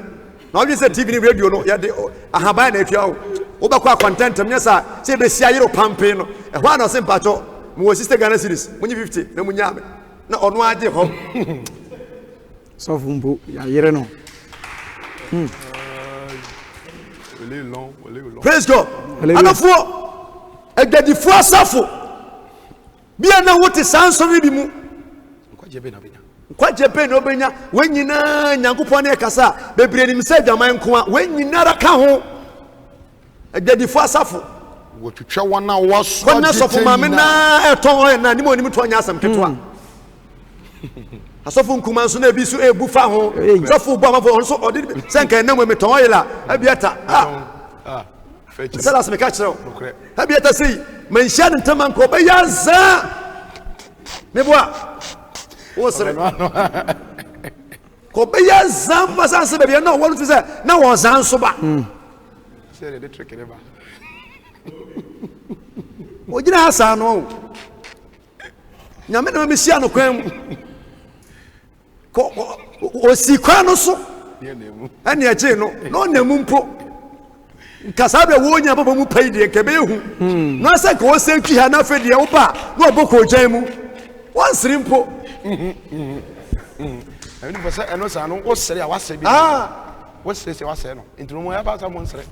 na adwen se TV ni radio no ya de ahaba na atwa wo obakwa content mnyasa se be sia yero pampe no ehwa na se mpacho mo sister Ghana series munyi 50 na munya me na ono age ho so fumbo ya yere no praise God anofo egedifo asafo bia na wote sanso bi mu kwaje be na obenya wanyina nyankopon na ekasa bebre nim se dwaman ko a wanyina ra ka ho egedifo asafo wotwetwa wana waso konna sofo mame na eton na nim onim to nya asam ketwa asofo nkuma nso na ebi so ebu fa ho sofo bo amafo nso odi senka na mu meton oyela abiata Salas me catch now. Have you ever seen? Mention Tamanko by Yaza. Meboa. What's it? Kobeya Zamba Sansa, baby. No, what is that? No one's Zansoba. Say the trick ever. What did I say? No. Yameno Messiano Quem. O Sicano so. And yet, no, no, Mumpo. Kasabe wonya baba mu pai de kebe hu na se ko senki ha na fe de oba na oboko gyan mu wan sirimpo ani fasa eno sa no o sere a wase bi wo sere se wase no intino mo ya ba sa mo nsere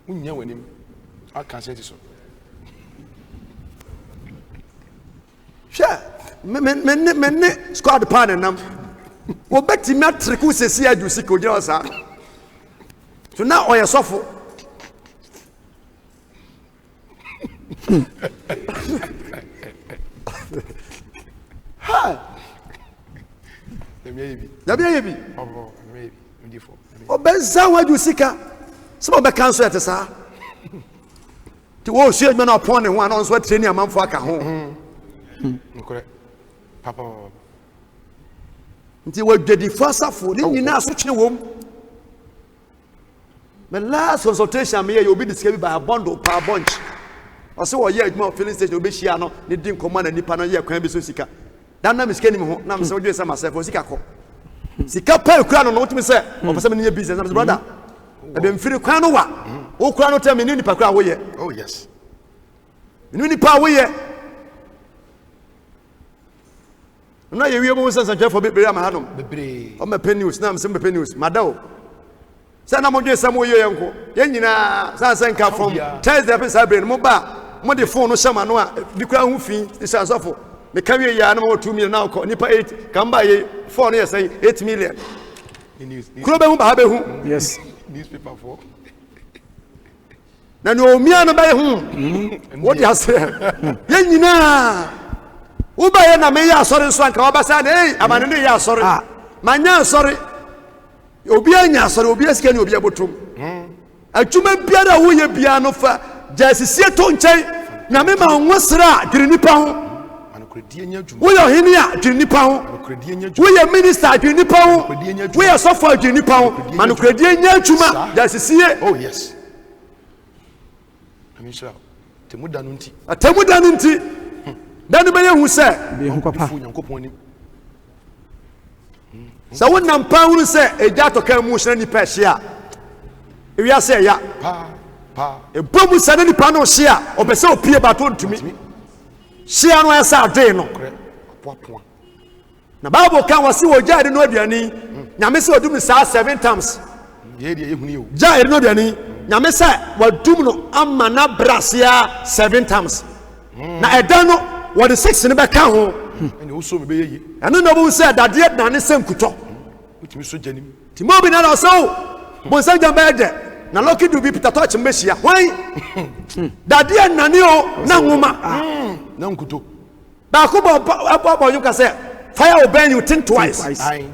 unya wanim aka se ti so sha me squad pan nam wo beti metric wo se si aju sika ogira osa so now oya sofo ha yebi obenza waju sika so be cancel yet sa ti wo hye me na upon ne ho an so training amanfo aka ho nkore papa nti wo dwedi fasafo ni nyina so twe wom. My last consultation, me you be discovered by a bundle per bunch. I say, "Oh yeah, my filling station be share no. They didn't command any panel here. Can be so sika. That name is Kenny mo. Now I'm saying you say myself. Sika ko. Sika pay crown no. What me say? I'm saying me business. I'm brother. I been free crown no wa. O crown no tell me ni pa crown wo ye. Oh yes. Ni pa wo ye. Na ye wi mo sense and for be am hanom. Bebre. O me pen news. Na I'm saying me pen news. Madao. Sana mo dwe samo ye yanko ye nyina sansa nka from Thursday up Saturday mo ba mo de phone no shama no a bi kura hu fi isa sofo me ka wie ya na mo 2 million na ko nipa 8 kan ba ye phone ye say 8 million kuro be hu ba be hu yes newspaper for na no mi an ba ye hu what you say ye nyina wo ba ye na me ya asore so anka wo ba say na amane ne ya asore manya asore obi anya asore obi asika ni obi abotom atuma biara wo ye bia no fa jasisiye to nchen na me ma nwosra dwiri nipa ho manokredi nya dwuma wo ye hini a dwiri nipa ho manokredi nya dwuma wo ye minister dwiri nipa ho wo ye sofo dwiri nipa ho manokredi nya dwuma jasisiye oh yes amishra temuda no nti atemuda no nti dan be ye hu se be hu papa nyankopon ni sa wonam pa hunu se eja to kan mu hye nipa hye a ewia se ya pa ebomu sa nipa no hye a obese opie ba to ntumi hye no esa adwe no poapoa na bible kan wasi wo jaade no aduani nyame se odum sa 7 times ye de ehuni yo jaade no aduani nyame se wadum no amma na brasia 7 times na edan no what the 6 ne be kan ho ene wo so me be ye eno no bu se dade na ne senkuto utimi so janim timo bi na so bon san jamba de na lucky do bi Peter touch mbehia hwan dade na ne o na nwoma na nkuto ba ko bo you can say fire will burn you think twice ai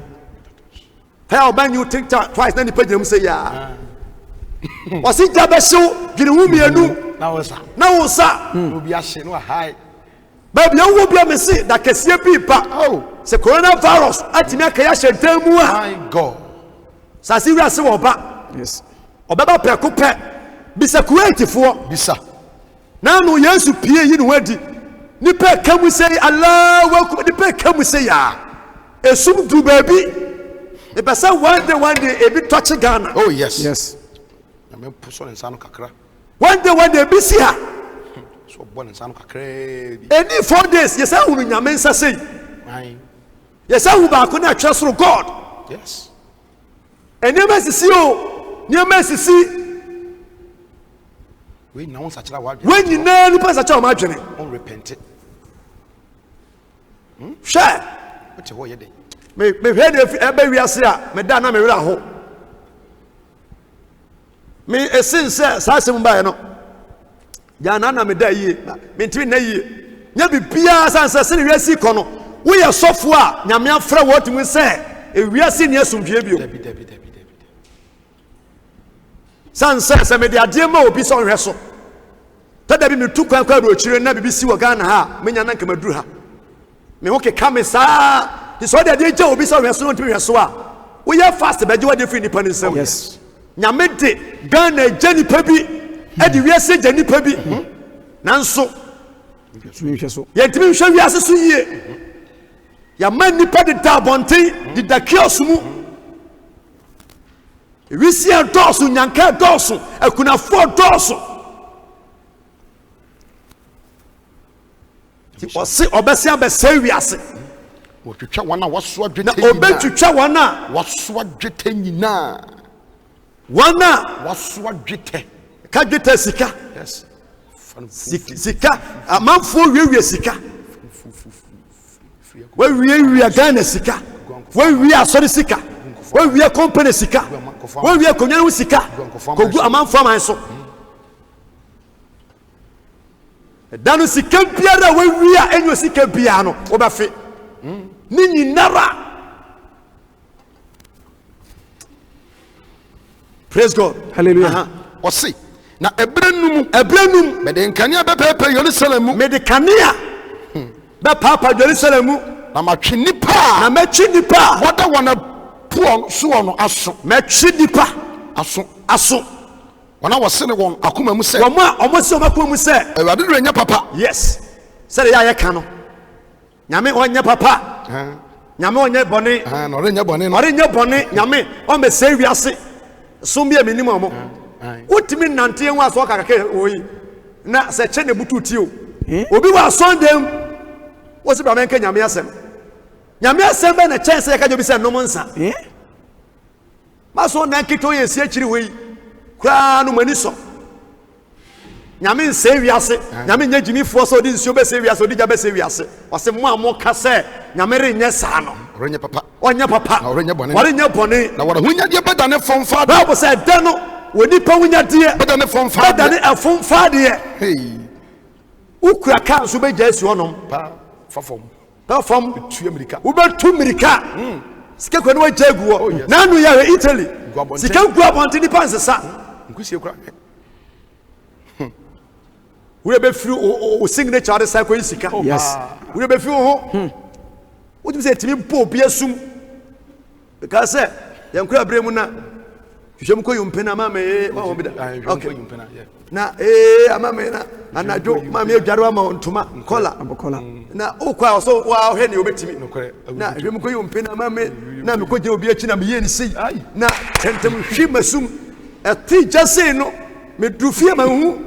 fire will burn you think twice na ni pagina mu say ya wasi jabe show giri hu mienu na wo sa obi ahye no hai baby you will be a messy that kesie pipa oh se coronavirus atimi akaya hyedan mu a my god sasi wi ase wo ba yes Obeba preko pe bisa Kuwait for bisa na no Yesu pie yi no wadi nipa kamu say Allah wa nipa kamu say ya esum du baby e pesa one day e bi touch Ghana. oh yes na me puso nsano kakra one day bi si ha so bon nsano kakra bi any 4 days yesa hunu nyame nsa sei ai yesa hu ba ko na atwa soro God yes enema sisi o nyama sisi we na won sachira wa when you na nipa sacha o ma dwene on repent hwe what ho ye dey me hwe de ebe wiase a me da na me wera ho me esin se sa asem ba ye no ya na me da yie me ntimi na yie nya bibia sanse se ne wiase ko no wo ye sofo a nyame afra wo timi se e wiase ne asumdwe bio David sanse se me de ade ma obi so hwe so tada bi me tu kwan kwa do chire na bibisi wo Ghana ha menya na nkama duru ha me ho ke kamesa ti so de ade je obi so hwe so ntimi hwe so a wo ye fast be je wo de free nipa nsam Yes. nyame de Ghana je nipa bi e de wiase je nipa bi nanso Nhwɛ so. yɛntimi nhwɛ wiase so yie yɛma nnipa de da abɔnten de da kios mu wisia dɔɔso nyanka dɔɔso akunafoɔ dɔɔso nti ɔse ɔbɛse abɛsɛe wiase wo twetwa wana waso na adwete ɔbɛtwitwa wɔn a waso adwete nyina wɔn a waso adwete ka dwetɛ sika yes sika amanfoɔ wiewie sika wawie Ghana sika wawie asɔre sika wawie company sika wawie konyan sika kogu amanfoɔ aman so dano sika biara wawie a enyo sika biara no wobɛfe ni nyinara praise God Hallelujah. ɔse na ebrenum mede nkania bɛpɛpɛ Yerusalem mu mede kanea bɛpaapa Jerusalem mu na matwe nipa na mɛtwi nipa wɔda wɔna poɔ soɔ no aso mɛtwi nipa aso aso wɔna wɔsene wɔn akoma mu sɛ wɔn a ɔmo si ɔmo akoma mu sɛ Awurade no nyɛ papa yes sɛde yɛ ayɛ ka no nyame ɔnyɛ papa nyame ɔnyɛ bɔne na ɔrenyɛ bɔne no ɔrenyɛ bɔne nyame ɔmɛsɛ wiase som bi a menim ɔmo wotumi nante ho aso ɔkakaka oyi na sɛ kyɛ ne butu ti o obi wɔ asɔndɛm wɔsi bra mɛnka nyame asɛm bɛ na kyɛn sɛ yɛka gye bi sɛ nom nsa maso na nkito yɛ si akyiri wei koraa no mani sɔ nyame nsɛ wiase nyame nyɛ gyimifoɔ sɛ ɔde nsuo bɛsɛ wiase ɔde gya bɛsɛ wiase ɔsɛ mo a moka sɛ nyame renyɛ saa no ɔrenyɛ papa ɔnyɛ papa Na ɔrenyɛ bɔne. ɔrenyɛ bɔne na wɔde honyadeɛ bɛda ne fɔm fa bible sɛ ɛdɛ no wɔ nipa wonyadeɛ bɛda ne fɔm fa bɛda ne ɛfomfaadeɛ hey wokura ka nso bɛgya asi hɔnom pa fa fɔm bɛfam tue mirika wobɛtu mmirika sika kura ne wagya agu hɔ yes. nanu yɛhwɛ Italy Gu abɔnten. sika nku abɔnten nipa nsesa nkusie kora wúrẹ́ bẹ firi o signature adi sáyẹ kò yí sika Yes. wúrẹ́ bẹ firi o ho o ti sẹ tìmí bọ obi esum because yẹn kúrẹ́ abirẹ mu na hwehwẹ mu kọ yom pẹ na ama mi ye wa wọn bi da ok na ama mi na anadwo maa mi edware wa ma ntoma kọla Abɔkɔla. na o kọ a ọsọ wa ọhẹ ni o bẹ tìmí Nokorɛ. na hwehwẹ mu kọ yom pẹ na ama mi na mi kọ jẹ obi ekyi na mi yé ni seyi na tẹntẹm hwi ma sum ẹti gya seyi no mi duru fie ma hu.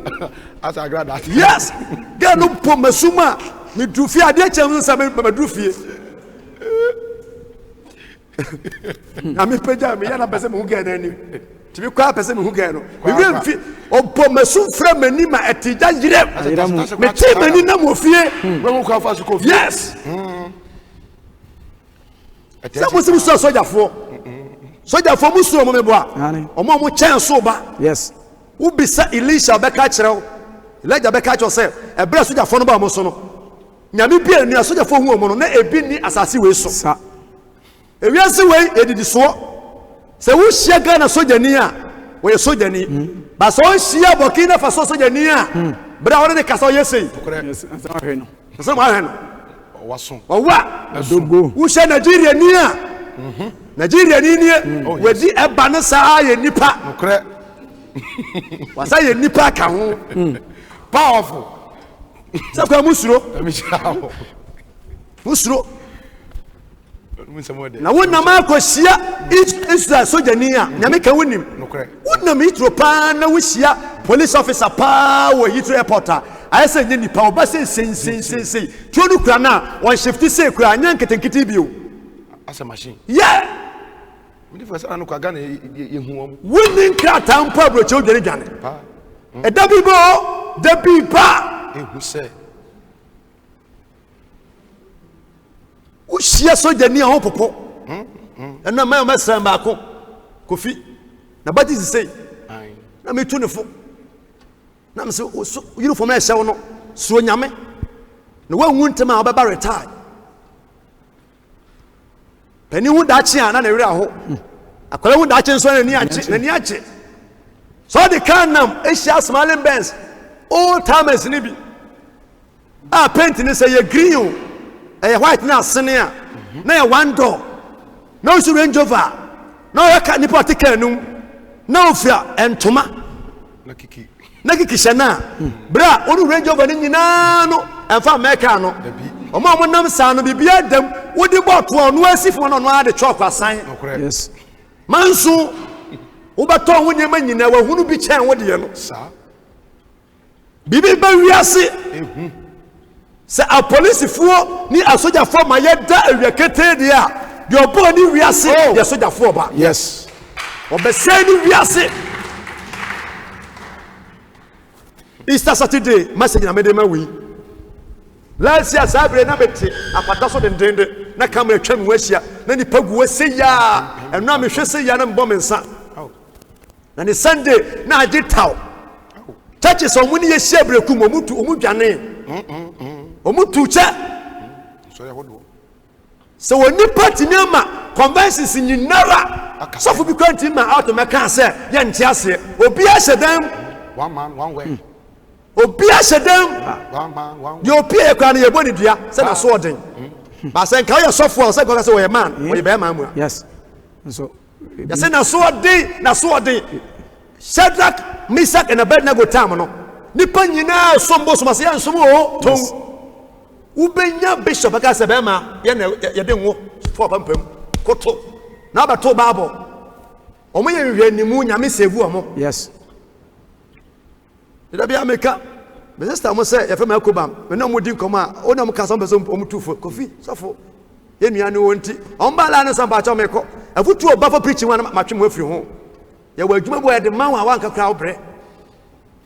asa agrada ati Yes, girl no po masuma mi du fie ade kyem nsa me du fie. Na mi peja mi ya na pese me hu girl na ni. Ti bi kwa pese me hu girl no. Mi wi mfi o po masum fra mani ma etija yire. Me ti mani na mo fie. wɔn kɔ afa so kɔ fie Yes. Sa mo sim so sojafo. Sojafo mu so mo me bo a. Amen. Omo mo chen so ba. Yes. Wo bisa Elisha beka kyerɛw. Elijah bɛka kyerɛ sɛ ɛbrɛ sojafo no ba mo so no nyame bia ni sojafo hu mo no na ebi ni asase wei so Sa. ewiase wei edidi soɔ sɛ wo hyia Ghana sojani a wɔyɛ sojani ba sɛ wo hyia Burkina Faso sojani a bra wɔne ne kasa ɔyɛ sei Yes. Asa ahwɛ no. sɛ mo ahwɛ no waso ɔwa Dogo. wo hyia Nigeria ni a Nigeria ni nie wadi ɛba ne saa yɛ nipa nokorɛ wasa ye nipa ka ho Powerful. se kwa musuro na wonna ma akohia Israel sojani a nyame ka wonim wonna mi tro pa na wohia police officer pa wo Heathrow airport a ayese nye nipa oba sen tuo no kura na won shift say kura anya nketenkete bio as a machine. yeah Me the first anu kwa Ghana ye hu om. winning krata mpa abroche odwane dwane e da bi ba Who say? wohia sojani a ho popo na ma samba ko kofi na badi say na me tu ne fo na me se uniform na hye no so nyame na wanwu ntem a obeba retire pani hu da chi a na wira ho akwara hu da chi nso na ni achi so the can nam Asia smiling Benz old timers ni bi a paint ni say ye green o white na asene a na ye one door na so Range Rover na o ka ni particle num na ofia entoma na kiki shana bra onu Range Rover ni nyina no emfa America no omo nam sa no bibia dam wodi botto onu asifo no ade chalk asan Yes. manso wo beto ho nyema nyina wa hunu bi chen wode ye no Sa. bibi ba wiase se a police fuo ni a soldier for ma yeda awiakete dia de obo ni wiase de soldier for ba Yes. obese ni wiase Easter Saturday message na medema wi last year sabre na beti apata so dendende na camera twam wahia na ni pagu wase ya eno a mehwe se ya na mbom nsa na ni Sunday na agitaw churches omuni ye shebre kum omudwane omutu che So ya hodo. so woni party nyama conventions nyinara so fu bi kwanti ma out me kan say ye nti ase obi a hyedam One man, one way. obi a hyedam One man, one way. ye obi e kwa na ye boni dua say na so odin ba say nka ye sofo say go say we man we be man mu Yes. So ya say na so odin Shadrach, Meshach and Abednego time no nipa nyina sombo somase ya nsomo o ton ubenya bishop aka se be ma ye na ye de nwo for pampam koto na ba to bible omo ye hwe nimu nyame sevu omo yes. da bia meka be sister mo se ye fe ma kobam me na mo di nkoma o na mo ka so be so omo tufo kofi sofo ye nua ne wonti omba la ne samba cha me ko afutu oba for preaching wan ma twem afiri ho ye wa adwuma bo ye de man wa nkakra obre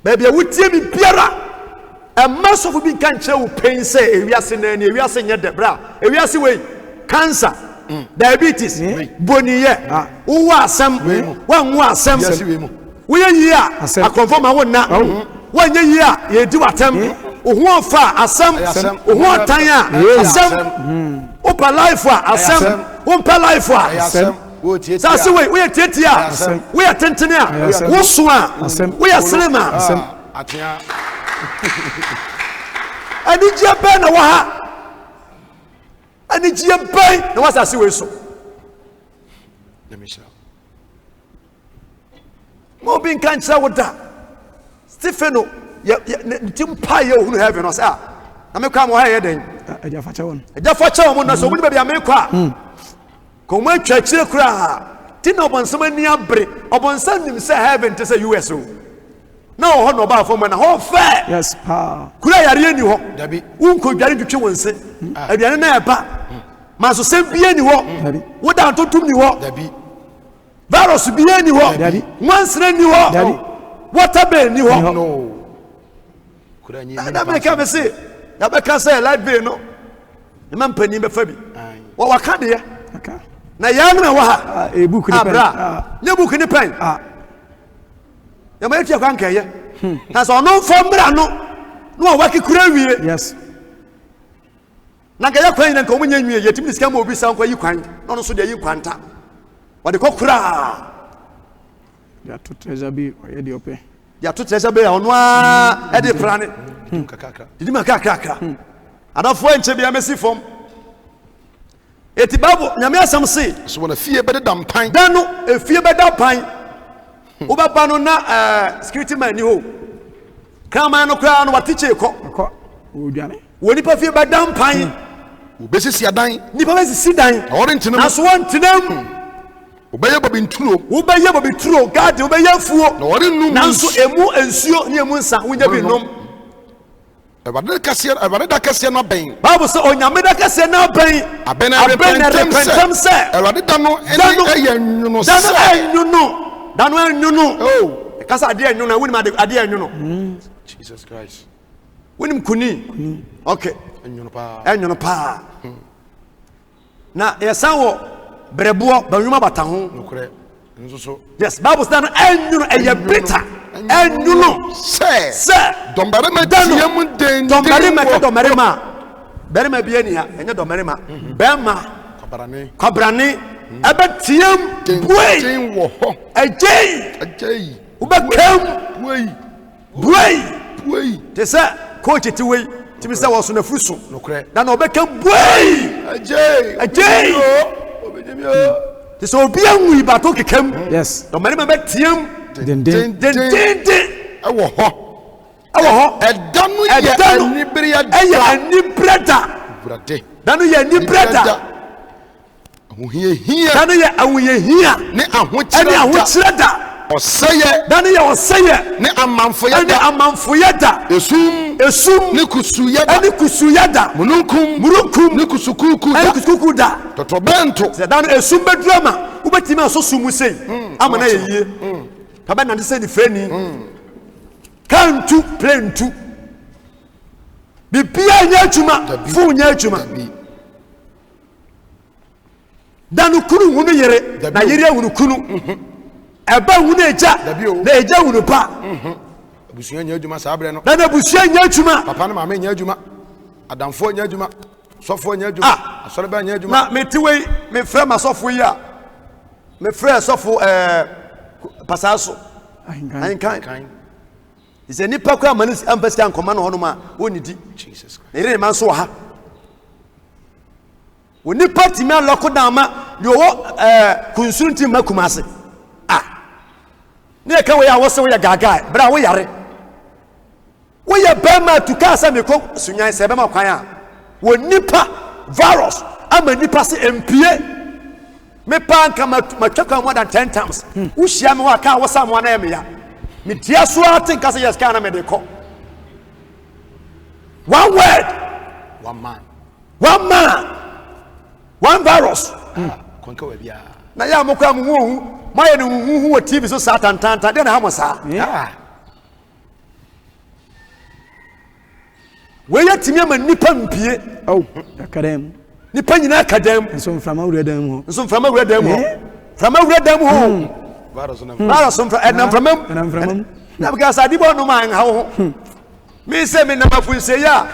ba bia wutie bi biara a massive bi kan che wo pain say ewiase na ni ewiase nye de bra ewiase we cancer diabetes boniye wo asem wo nwo asem wo ye yi a akonfo ma wo na wo nye yi a ye di watem ohu fa asem ohu tan a asem o pa life a asem o pa life a Asem. Sasi we tetia we atentene a wo so a we aslema Atia. ani jia ben na wa ha ani jia ben na wa sasi we so Let me show. mo bin kan tra woda Stefano ya tim pa ye ohunu heaven no say na me kwa mo ha ye den Eja facha won. eja fa cha mo na so mo ni bia me kwa ko mo atwa chire kura ti na obonsam ani abre obonsam nim say heaven to say US o na ho no ba fo mo na ho fa Yes, pa. kura yare ni ho Dabi. unko dware twetwe wonse aduane na eba ma so sem bie ni ho Dabi. woda ntotum ni ho Dabi. virus bie ni ho Dabi. wansre ni Dabi. ho water bill ni ho No. Could I need na me ka me se ya be ka say light bill no e man pani be fa bi wa waka de Aka. na ya na wa ha E book ni pen. abra nye book ni pen Ah. ya ma etia kwa nkeye na so no fo mbra no no wa ki kura wie Yes. na ga ya kwan na nka omunya nwie yetim ni sika ma obi san kwa yi kwan no no so de yi kwanta wa de kokura Ya to treasure bi oye di ope. ya to treasure be ono a e de plane Kakaka. didi ma kakaka adafo enche bia mesi fom eti babo nyame asam se So when a fear better than pine. dan no efie beda pan Ubaba no na security man ni ho. Kama no kra no watiche ko. Ko oduane. Woni pa fie badam pan. Ubesisi adan. Nipa besi sidan. Ore ntinam. Na so ntinam. Ubeye bobi nturo. Ubeye bobi turo, God ubeye fuo. Na ore num. Nanso emu ensuo ne emu nsa wonya bi nom. Ebade da kase na ben. Bible say onyame da kase na ben. Abena repentam se. Ebade da no ene eyanwuno se. Da no enyuno. Oh. Kasa ade enyuno woni ma ade enyuno. Jesus Christ. Woni mkuni. Okay. Enyuno pa. Na yesan wo brebo banwuma bata ho. Nokre. Nso so. Yes, Bible say enyuno eye bitter. Enyuno se dombare ma tiam den dombare ma berema bia ni ha enye dombare ma bema kwabrane ebe tiam buei tin wo ho ajei ubekam buei te se coach ti wei ti mi se wo so na frusu nokre na na obekam buei ajei te se obi anwu ibato kekam Yes. dombare ma be tiam Den. Ewo ho. Edanu ye anibreda. Brade. Danu ye anibreda. Ahohia. Danu ye ahohia. Ne ahokyereda. Oseye. Danu ye oseye. Ne amanfoyeda. Ne amanfoyeda. Esum. Ne kusuyeda. Ne kusuyeda. Mununkum. Ne kusukuku. Ne kusukuku da. Totobento. Se danu esum bedrama. Ubetimi asosumu sei. Amana ye yie. Kaba na ndise ni freni. Kantu plentu. Bibia nya adwuma, fu nya adwuma. Danu kunu hunu yere, na yere hunu kunu. Eba hunu eja, na eja hunu pa. Abusuya nya adwuma sa abre no. Na abusuya nya adwuma. Papa na mama nya adwuma. Adamfo nya adwuma. Sofo nya adwuma. Asoreba nya adwuma. Na metiwe me frɛ ma sofo yi a. Me frɛ sofo pasaso. Ayin. Ise nipa kwa manis ambassador nkoma no hono ma onidi. Jesus Christ. Ere man so ha. Oni party me aloko down ma yo kunsunti makumase. Ne ka we ya wose we ya gaga bra we yare. We ya ba ma tuka sa me ko sunyan se be ma kwan a. Wo nipa virus ama nipa se empie. Me pa nka matwaka more than 10 times. Wo hia me wa ka wo sa mo na me ya. Me tia so atin ka se yes ka na me de ko. One word, one man. One virus. Konka wa bia. Na ya mo kwa mo hu, mo ye no hu wo TV so satan tanta de na ha mo sa. We ya timi ama nipa mpie. Oh, akadem. Nipa nyina akadem. Nso mframa wura mu. Frama wura dam ho. Virus na. Virus framam. Na because adibo no man ha ho. Me say me na mafunse ya.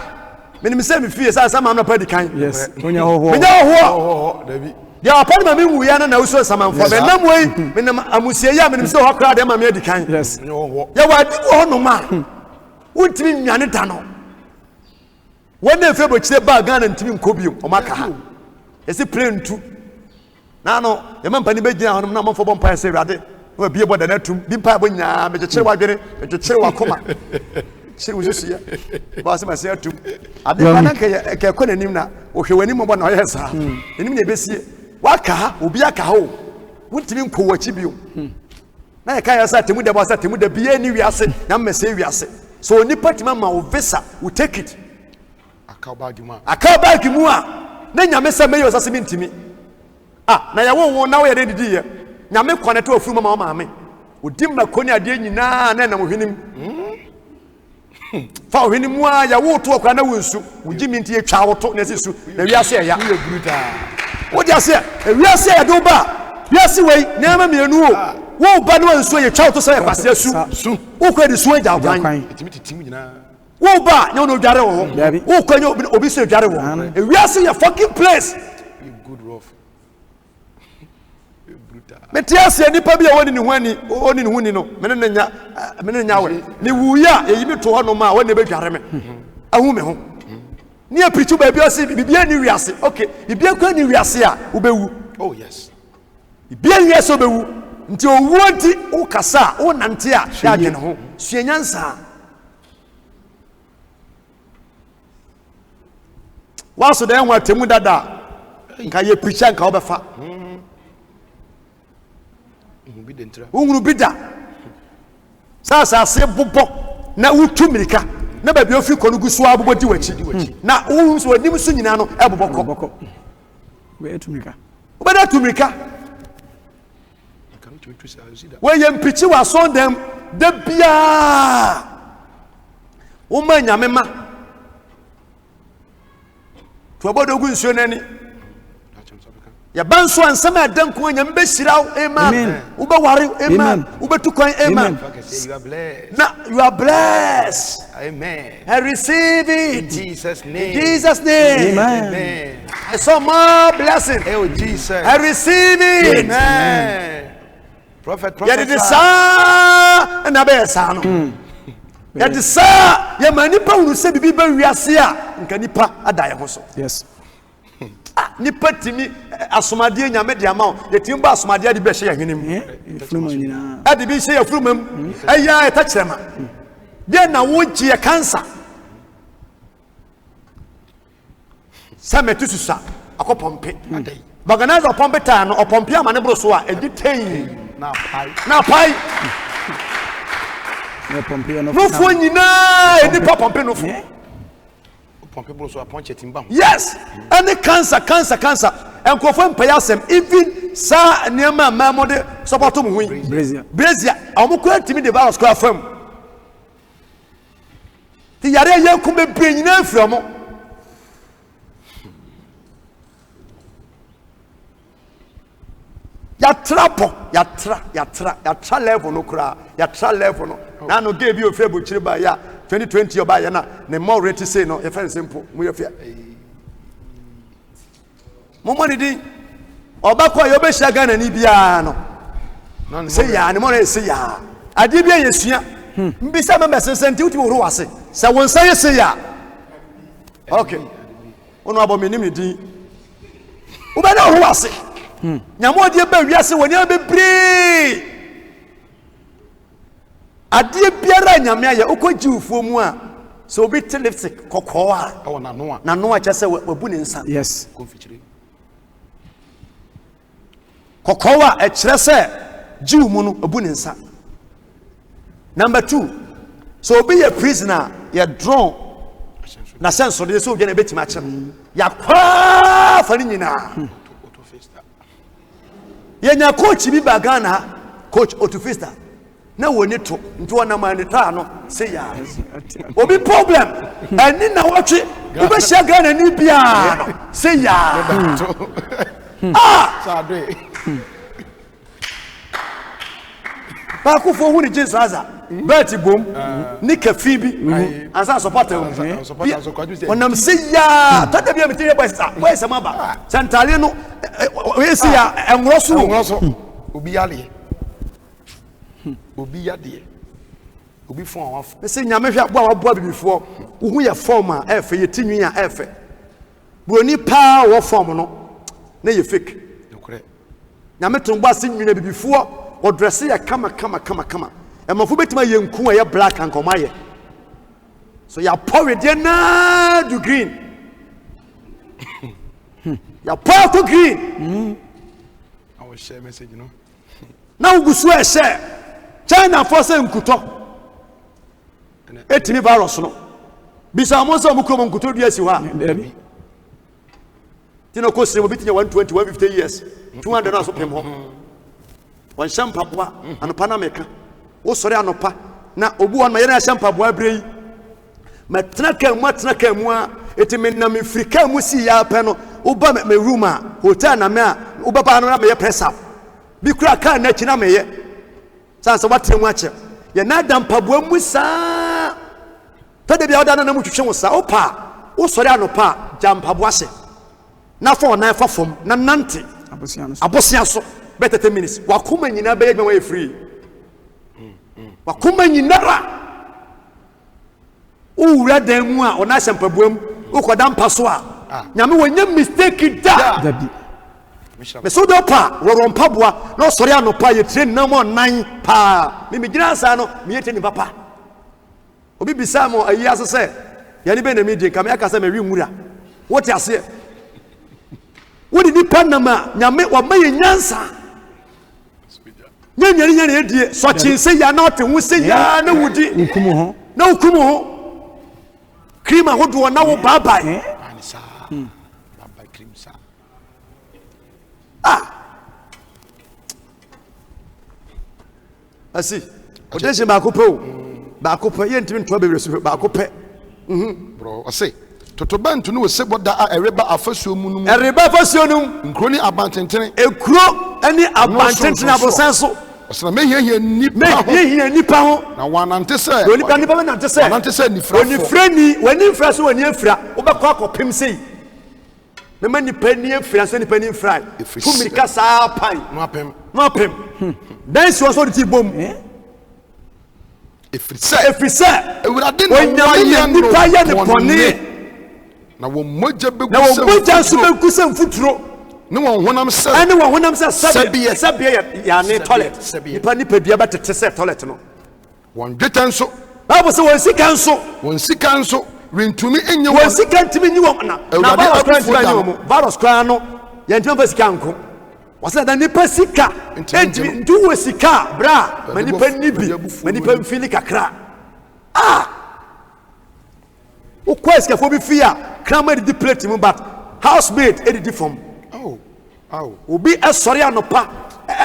Me ni say me fie sa sama na pa di kan. Yes. Onya ho. Dabi. Ya pa ma me wu ya na uso samanfo. Be nam wei me na amusie ya me ni say ho kra de ma me di kan. Yes. Ya wa adibo ho no ma. Wontimi nwane da no. Wona fe bo kire ba Ghana ntimi nkobium o maka ha. Ese plane tu. Na no, e man pani be gina ho na manfo bon pa se wade. Wa bie boda na tum. Bi pa bo nya me kire wa dwere, me kire wa koma. Kire wo suya. Ba se ma se atum. Ade pa na ke ko nanim na o hwe wani mo bo na o yesa. Enim na besie. Wa ka ha, obi aka ha o. Wontimi nko wachi bio. Na e ka ya sa temu de bo sa temu de bie ni wiase, na me se wiase. So onipa tima ma o visa, we take it. Akaba gimu a na nyame se me yo sase mintimi na ya wo na wo ye de didi ye nyame kwanete ofuru mama maame odi makoni ade nyina na na mohwenim fa ohwenim a ya wo to okwa na wonsu wogi minti etwa woto na sesu na wiase ya wo dia se wiase ya do ba wiase wei na ma mienu o wo ba no wonsu ye twa woto se kwase su wo kwa de su agya kwan etimi titim nyina wo ba nya no dware wo wo kwanya obi se dware wo e wiase ya fucking place good rough brutal metiase nipa bia woni ni hwani oni ni huni no mene nya we ni wuya e yimi to ho no ma woni be dware me ahu me ho ni a preach ba bia se bibia ni wiase okay bibia kwa ni wiase a wo bewu oh yes bibia wiase wo bewu nti owuo nti wo kasa wo nante a ya dwene ho sua nyansa waso da enwa temu dada nka ye preacher nka obefa unguru bida sasa se bobo na wutu mirika na ba bi ofi konugu so abobo di wachi na wo so anim so nyina no eboboko we etumika obeda tumika we ye mpichi wa so dem da bia wo ma nyame ma to obodo gu nsuo nani ya banso ansama adan ko nyame be shiraw amen wo be ware amen wo be tukwan amen you are blessed Amen. I receive it In Jesus' name. in Jesus name Amen. I saw more blessing Oh Jesus. I receive it Amen. Prophet. ya de sa na be sa no ya de sa ya manipa unu se bibi ba wiase a nka nipa adaye ho so yes nipa timi asomade nyame de ama ye timi ba asomade de be hye hwenem fluma nyina ade bi hye ya frumam aya eta kyerema de na wo gye cancer sametu susa akopompe baganaza opompe ta no opompe ama ne bro so a edi ten na pai na pompe no no fo nyina edi pompe no fo Pompe bro so apon chetimba. yes any cancer enkofo mpayasem even sa niema mamode support mu hu brazia amukọ atimi de virus ko afam ti yare ye ku be nyina aframo ya tra level no kura ya tra level no na no ge bi o fe bo chiri ba ya 2020 oba ya na ne more rate say no e fa simple mu ye fia mo mo di oba ko yo be hia Ghana ni bia no say ya ne mo na say ya ade bia yesua mbisa member sensenti uti wo wase sa won say say ya okay ono abo menim ni di wo be na wo wase nyamo de ba wiase woni abebre ade biara nyame aye okoji ufuo mu a so obi lipstick kokko a Oh na no a chese wabu ne nsa yes confiture. kokko a e kire se jiw mu no obu ne nsa number 2 so obi ye prisoner ye drawn na sense de so obi na betima akire ya kwa fa ni nyina yenya coach bi ba Ghana coach Otufista na woni to nto na man ta no say ya obi problem ani na watwe wo be hia Ghana ni bia no say ya Sadwe. ba ku fo hu ni Jesus aza bet bom ni kafi bi asa support onam say ya tada bia meti boy sa maba santale no we say ya enwro so Obi yale. Obi yade. Obi fon awaf. Me say nyame hwa bo a wabo bibifo wo hu ye form a efe ye tinwi a efe broni pa wo form no na ye fake Dokore. nyame tonbo ase nwina bibifo wo dress ye kama emafo betima ye nku a ye black and komaye so ya pour de na du green ya pour to green I will share message, you know. na ugusu e share China force nkuto etimi virus no bisa mo so mukro nkuto dua si ha Debbie tino ko sire mo bitinya 120 150 years 200 na so pem ho wan shampa boa anopa na meka wo sore anopa na obu won ma yere shampa boa brei matena kan mu a etimi na me frika mu si ya pe no wo ba me room a hotel na me a wo ba ba no na me press up bi kura kan na kina me ye sanse watem wache ye na da mpaboa mu saa tade bia oda na mu twetwe wo saa opa wo sore anopa jampaboa hye na fo na fa fom na nante abosia so better 10 minutes wakoma nyina be yegba we free wakoma nyina ra ura dan mu a ona hye mpaboa mu ukoda mpa so a nyame wonya mistake da Debbie me so do pa wo rompa boa no sori anopa ye train na mo nan pa me gina sa no me yete ni papa obi bisa mo ayi asese ya ni be na me die ka me aka se me wi nwura wo ti ase wo di nipa na ma nyame wa maye nyansa nyanyari edie so chinse ya na ote hu se ya na wudi ukumu ho na ukumu ho krima hodo na wo baba Anisa. Baba cream sa. asi odeje ba kope ye ntimi nto bebre so ba kope Bro, I say. Totobantu no se boda a ereba afasuo mu no. ereba afasuo no Nkro ni abantentene. Ekuro ani abantentene abosanso. Osna mehia nipa ho. Na wanante se. Nipa be nante se. Wanante se nifra. Onifrani, wani mfra so wani afra. Obekọ akopem sei. Mema nipa ni afra so nipa ni mfra. Fumirika saa pan. No apem. Dan si so ti bom. Efrise. Ewurade na wanya nipa ya ne pone. Na wo moja be na wo moja so be kusa mfuturo. Ne wo honam se. Ane wo honam se sabe ya ne toilet. Nipa bia betete se toilet no. Won dweta nso. Bible say won sika nso. Rentumi enye won sika ntimi nyi wo na. Na virus kran no. Ya ntimi pa sika nko. Wasa da nipa sika. Ntimi ndu wo sika bra. Manipa nibi. Manipa mfili kakra. O kwesika fo bi fia. Krama di plate mu but housemaid edidi from. Obi esori anopa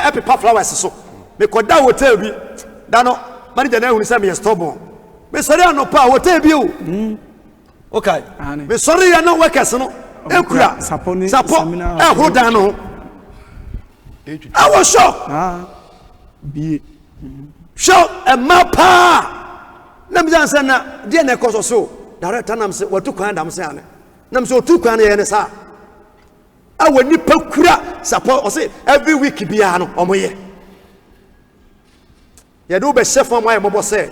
epepa flowers so me koda hotel bi da no manager na ehunu say me stubborn me sori anopa hotel bi o okay me sori ya no workers no ekura sapo hoda no I was shocked bi shock e mapa na me say na dia na ekoso so director nam say watu kwan dam say ane nam say otu kwan ye ne sa awo nipa kura support o say every week bia no omoye ye do be chef am mobo say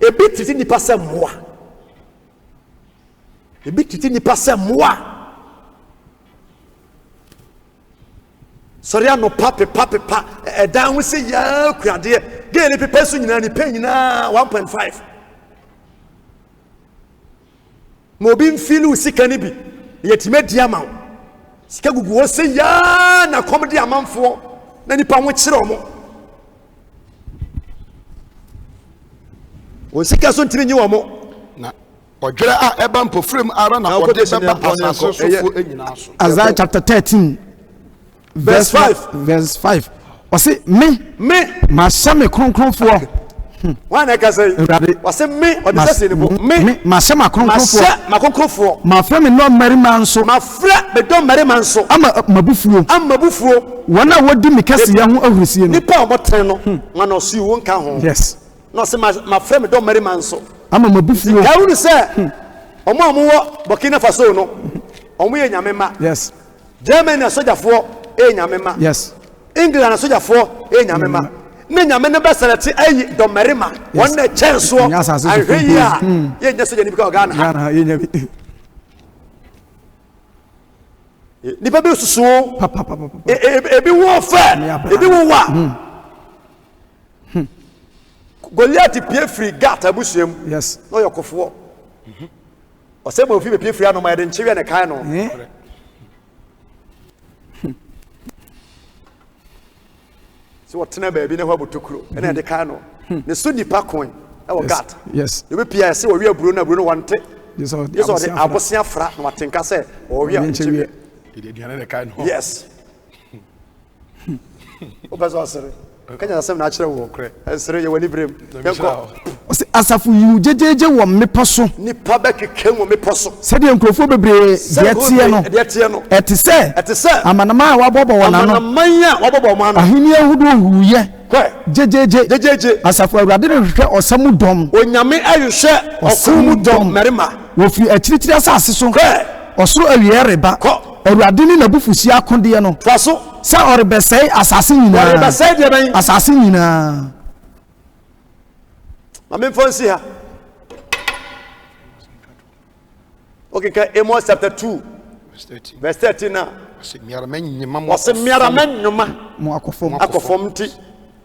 e bit titi nipa say moa e bit titi nipa say moa sorry no pape e dan we say ya kura de ge ni pepe so nyina ni pen nyina 1.5 mo bi mfilu sika ni bi ye time dia ma sika gugu wo se ya na komedi amanfo na nipa ho kire omo wo sika so ntimi nyi omo na odwere a eba mpofrem ara na ode beba asase sofo enyina so Isaiah chapter 13 verse 5 o say me ma shame kronkronfo wana ka say o say me o de say ni bo me ma shame kronkronfo ma fra me no marima nso ma fra me do marima nso ama mabufuo wana wodi me kase ya ho ahurusie no nipa omoten no wana osi wo nka ho yes no say ma fra me do marima nso ama mabufuo ka wonu say omo wo Burkina Faso no omo ye nyame ma yes Germany na sojafo nyame ma yes England na sojafo nyame ma ne nyame ne beselete ayi do marima won na chenso ahweya ye nya soja ni bika Ghana ye nya bi ni ba be susu ebi wo fa ebi wo wa Goliath pie free gat abusuam yes no yokofo o se mo fi be pie free no ma de nchewe ne kan no so wotena baabi ne ho abotokuro ene de kan no ne so nipa kon e wo gat yes you be pia se wo wi aburo na aburo no wante yes de abosia fra na watenka se wo wi ide diane de kan no yes o bazo asere kanya asem na akere wo kre asere ye wani brem yanko asafu yu jejeje wo meposo nipa be keke wo meposo se de nkrofo bebre de tie no etise amanama wabobo wona no amanama wabobo mo ano ahini ahudo huye jejeje asafu awurade ne hwehwe osamu dom onyame ayhwe okumu dom merima wo fi achiritiri asase so osoro awie reba awurade ne nabufusi akode no faso sa orebesai asase nyina orebesai de ben asase nyina Amen fancy ha. Okay, Amos chapter 2 verse 13 na se miara men nyima mo wose miara men nyuma mo akofom akofom ti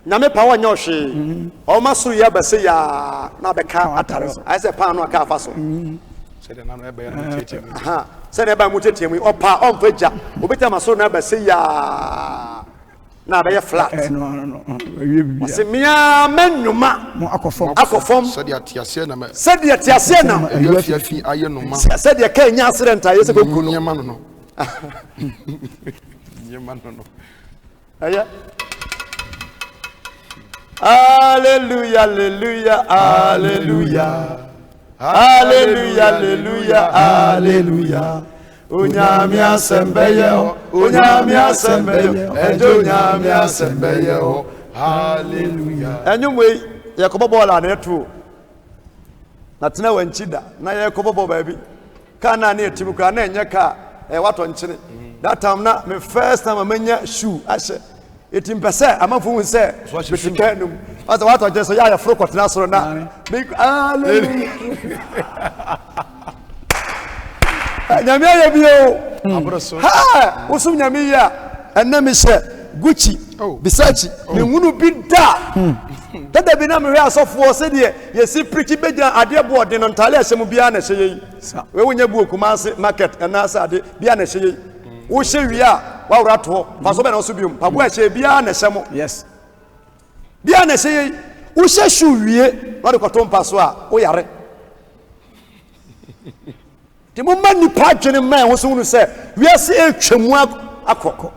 nyame pa wa nyoshe o maso ya bese ya na beka atare I say pa no aka afa so se de na no ebe na tete aha se na ba mu tete mu o pa o mfaja obeta maso na bese ya na be flat no wose miara men nyuma mo akofom se de atiase na me se de atiase na afi aye no ma se de ka nya accident aye se ko kunu nyema no nyema no aya hallelujah hallelujah hallelujah hallelujah hallelujah hallelujah onyame asembeye onyame asembeye ejo onyame asembeye hallelujah enyumwe yakobo bola na eto na tena wanchida na yakobo bo baabi kana na etimu ka na enye ka wato nchire that time na me first time amanya shoe ashe etim pese amanfo hu se betikanum asa wato je so ya fro kwatena soro na hallelujah nyame ya bio abroso ha usum nyame ya enna she Gucci Versace me hunu bi dada bi na me hwe asofo se de yesi preach beja ade board no ntale ahyem bia na hye yi we wonya bu Kumasi market na asa ade bia na hye yi wo hye wi a wa wura to fa so be na so biom pa bo hye bia na hye mo yes bia na hye yi wo hye shu wie wa de kwato mpa so a wo yare ti mo mani pa dwene man wo so hunu se wi ase etwemu akoko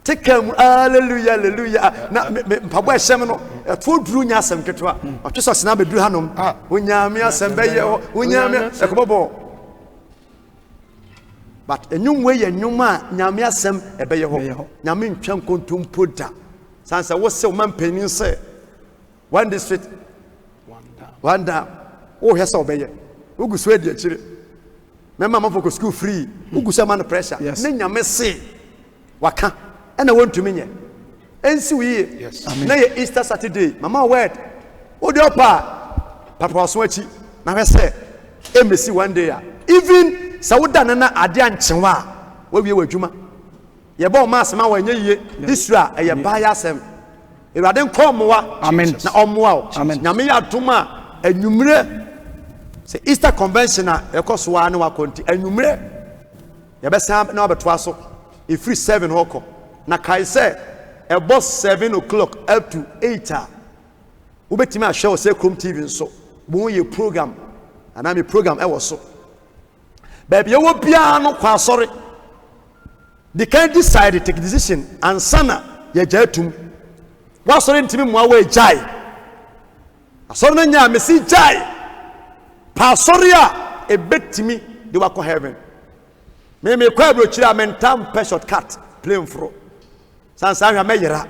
Tekam hallelujah hallelujah na mpabo ehye no to duru nya asem ketwa otweso sena be duru hanom onyame asem be ye onyame ekobobo but enyum we ye nyum a nyame asem ebe ye ho nyame ntwa nkontompo da sansa wo se wo mampanin se one district one down o hesa obeye ugusu edi akire mema mafoko school free ugusu man pressure ne nyame se waka and I want to mean ensi we yes na ye Easter Saturday mama word o de opa papa oswachi na we say emesi one day even sawuda na ade anchewa we wie wadwuma ye ba o mass ma wanye yie Israel eye ba ya asem Ewurade nkomowa amen na omowa nyame ya doma anwumre se Easter convention a ekoso na wakonti anwumre ye be sam na obeto aso e free 7 hoko na kai say about 7 o'clock up to 8 ubetimi a show say Chrome TV nso bo ye program ana me program e wo so baby ye wo bia no kwa sorry they can decide to take decision and sana ye jatum wa sorry ntimi mo awa jai asori na nya me si jai pa sorry a e betimi de wa ko heaven me kwa bro chira mentam pe shortcut plane fro sansa hwa meyira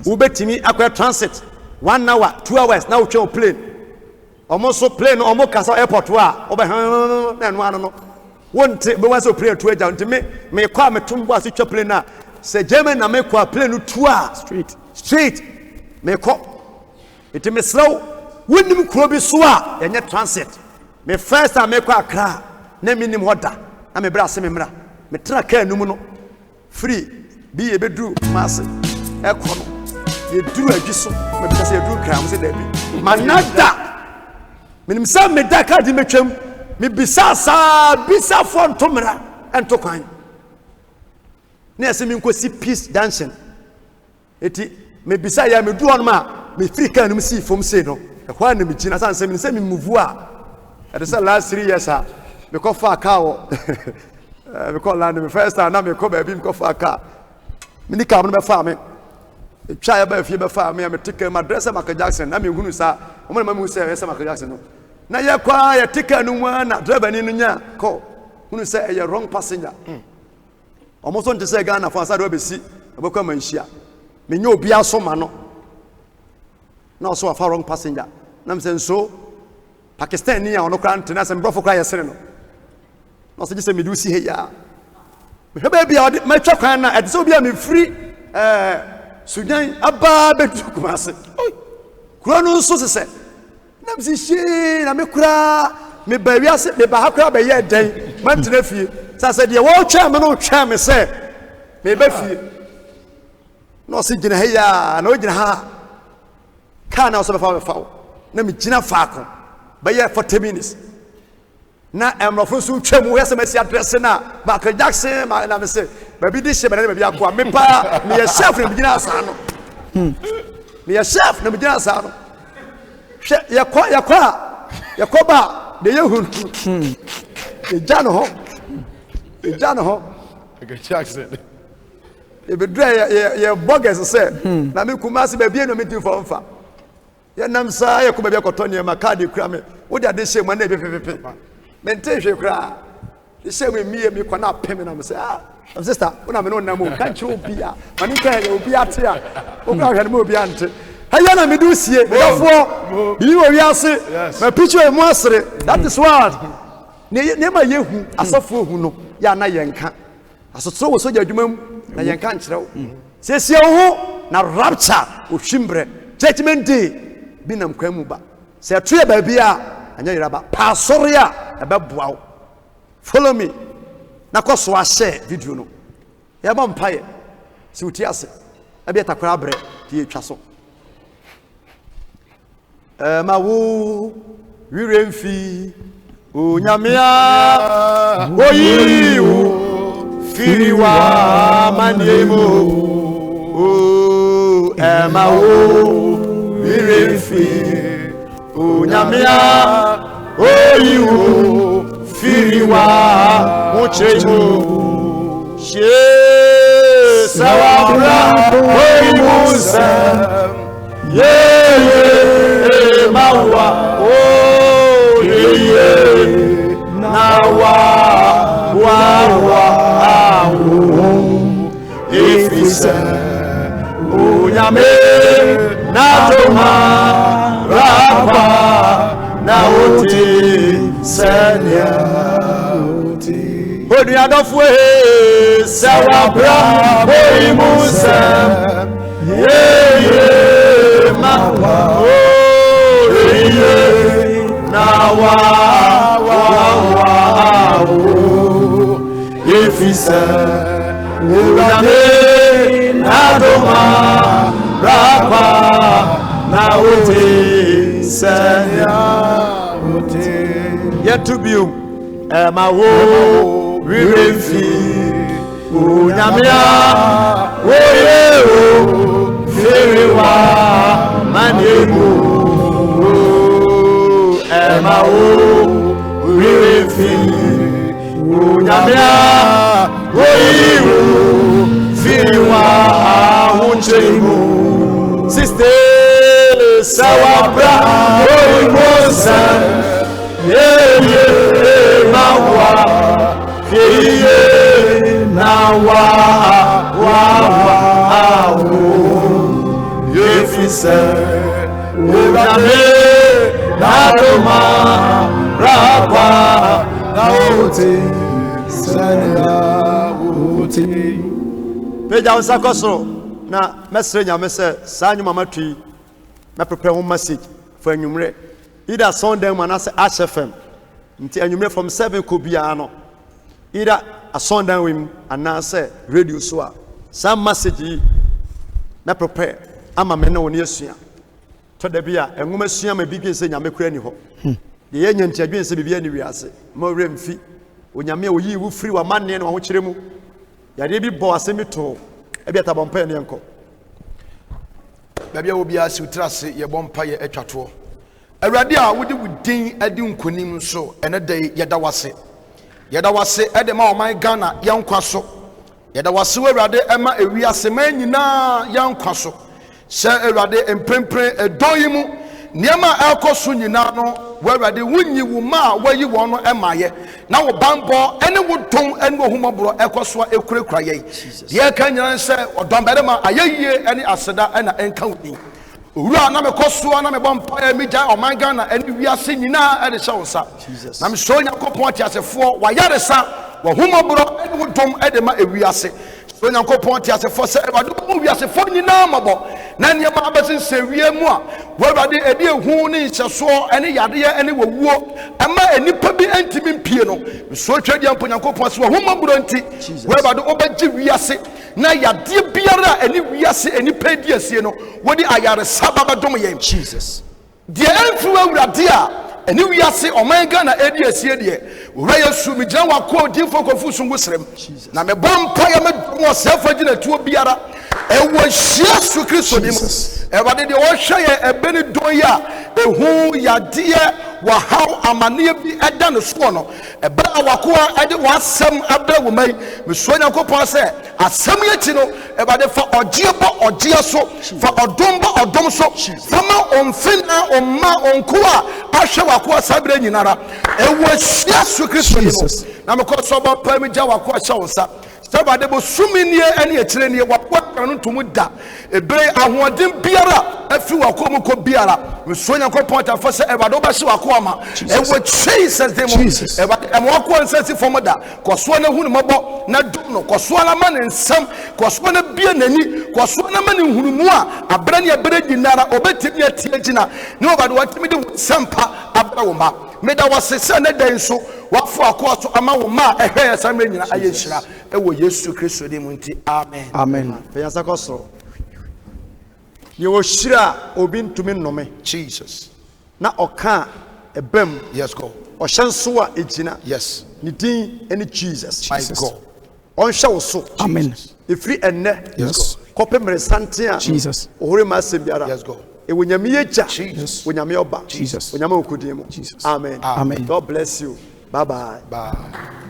ubetimi akwa transit 1 hour 2 hours na utwe plane omoso plane omo kasa airport wa obe na no ano no wonte be wanso plane to aja nti me kwa metumbo asitwa plane na se German na me kwa plane to a straight me ko iti me slow wonim kuro bi so a yenye transit me first time me kwa Accra na minim hoda na me bra se me mra me tra ka anum no free bi ye bedru Kumasi ekono ye duru adwiso me bi se ye duru kram se da bi manada minim sa me da ka di metwam me bisa fo ntomra ento kwan na ese me nkosi peace dancing eti me bisa ya me du on ma me free ka anum si fom se no ekwa na me gina san se me move a at the last 3 years me ko fa ka wo me call land me first time na me ko ba bi me ko fa car me ni car no be fa me twa ya ba fie be fa me ticket ma dress Michael Jackson na me hunu sa o mo na me say yes Michael Jackson no na ye kwa ya ticket no mu na driver ni no nya ko hunu say e wrong passenger o mo so nte say Ghana fa sa do be si e be kwa manhia me nya obi aso ma no na so fa wrong passenger na me say so Pakistan ni ya ono kra nte na say brofo kra yesere no no se gise me do si he ya me hebe bia me twa kwan na e se obi a me free Sudan aba betu Kumasi kura no so se na me si na me kura me ba wiase me ba hakra ba ye den man tena fie sa se de wo twa me no twa me se me ba fie no se gina heya na o gina ha ka na o se ba fa na me gina faako ba ye 40 minutes na emrofo so twa mu yesa masi address na Michael Jackson ma na me se ba bi di she ba na ba akwa me pa me ye chef na me gina asa no me ye chef na me gina asa no yakwa ba de yehu ejano ho Jackson e be dre ye bogus say na me Kumasi ba bie no me tin for mfa ye nam sa ye ko ba bia kotone ma card kura me wo de ade she mo na be pepepe me nte hwe kura de she me mie me kwana pem na me say sister una me no na mo kan che obi a mani kan ye obi ate a o kura hwe me obi ante haya na me do sie me dafo bi wo wi ase me picture mo asere that is what ne ma yehu asafo hu no ya na yenka asotro wo soja adwuma na yenka nkyerɛw sesie ho na rapture ohwimbre judgment day bi nam kwan mu ba se to ya ba bia anya yiraba pasori a ebeboa follow me na koso a share video no ya ba mpaye si uti ase abi atakora bre die twa so ma wo wiremfi onyamia oyiwo firiwa maniemo o ma wo wiremfi onyamia oyiwo firiwa mochejo she sawabra oyimusa yeah mawa oh yeah nawa wa ifisa unyame natoma rapa na uti senya uti odi adofwe sawabra boy musa yeah mawa nawa ifisa urame nadoma rapa na uti senya uti yetubium mawo wirefi unyamia oye o feriwa manemu mawo wirefi unyamia oyiwo firiwa ahunchemu sister sawabra oyimosa yeye mawa fiye nawa awo yefisa udame nadoma rapa naote sanya uti peja unsakosoro na mesre nyame se sanyu matwi na prepare one message for anwumre either Sunday man as HFM nti anwumre from 7 ko bia no either a Sunday wim anase radio so a some message na prepare ama me na woni asua to da bia enwuma asua ma bibie se nyame kura ni ho de ye nyanti adwen se bibia ni wiase ma remfi onyame oyi wu free wa manne no ho kyeremu yade bi bo asemi to e bi atabompa ne enko babia obi asi utrase ye bompa ye atwato awurade a wodi wudin adi nkonim so ene dai yeda wase ede ma oman Ghana yankwa so yeda wase awurade ema ewiase man nyina yankwa so se awurade emprempren edoyimu niema ekoso nyina no awurade wunyi wo ma wayi wo no emaye na wo bambo ene wo ton ene wo humabro ekoso ekurekura ye ye kan nyina se odombere ma ayeye ene aseda ena enka wudi owura na mekoso na me bompa mi gya oman Ghana ene wiase nyina ene hye wonsa na me so nyakopon atiasefo wayaresa wo humabro ene wo dom ede ma ewiase so nyakopon atiasefo se ewade wo wiase fo nyina mabo na niema abesin se wie mu a wawade edi ehu ne hyeso ene yade ene wowuo ɛma enipa bi antimi mpie no so twɛde ampo Nyankopɔn so ho maburo nti weba do obegye wiase na yade biara ani wiase enipa di asie no wodi ayare sababa dom yɛn Jesus. de emfu awurade a ani wiase ɔman Ghana edi asie de wura Yesu mi gyina wakɔ odinfo kofu sungu srem na me bompa ya me mo sefa gina tuo biara ewo hyia su Kristo dim ewade de wo hwɛ yɛ ebeni don ya ehu yade wahaw amane bi ɛda no so no ɛbra awakoa ɛde wasɛm abra wo mai me so Nyankopɔn sɛ asɛm yɛti no ewade fa ɔgye bɔ ɔgye so fa ɔdom bɔ ɔdom so fama omfina omma onkoa ahwɛ wakoa sabre nyinara ewo hyia su Kristo dim na me kɔ so ba pa mi gya wakoa hyɛ wo nsa sabade bo suminie ene ekire nie wakoa no ntomu da ebere ahoɔden biara afi wakoa mu kɔ biara me so Nyankopɔn ta fa sɛ ewade obɛhye wakoa ma ewo Jesus dem ewade wakoa nsɛsi fɔm da kɔsoa na hunu mɔbɔ na dum no kɔsoa na ma ne nsɛm kɔsoa na bie n'ani kɔsoa na ma ne hunumu a abere ne abere dinara obetimi atie gina ne obade watimi de sempa abra wo ma meda wasese na dan so wafo akoa so ama wo ma ehwe ya samre nyina aye hyira ewo Yesu Kristo de mu nti amen Amen. Feyasa kɔsoro ye wo hyira obi ntumi nnome Jesus. na ɔka ebam Yes, God. ɔhyɛnso a egyina Yes, ne din ene Jesus my God. ɔnhwɛ wo so Amen. efiri enne Yes. kɔpɛ mmeresante a Jesus. ohore ma asɛm biara Yes, God. ewo nyame yɛgya Jesus. onyame ɔba Jesus. onyame okudin mu Jesus. amen Amen. God bless you. Bye bye. Bye.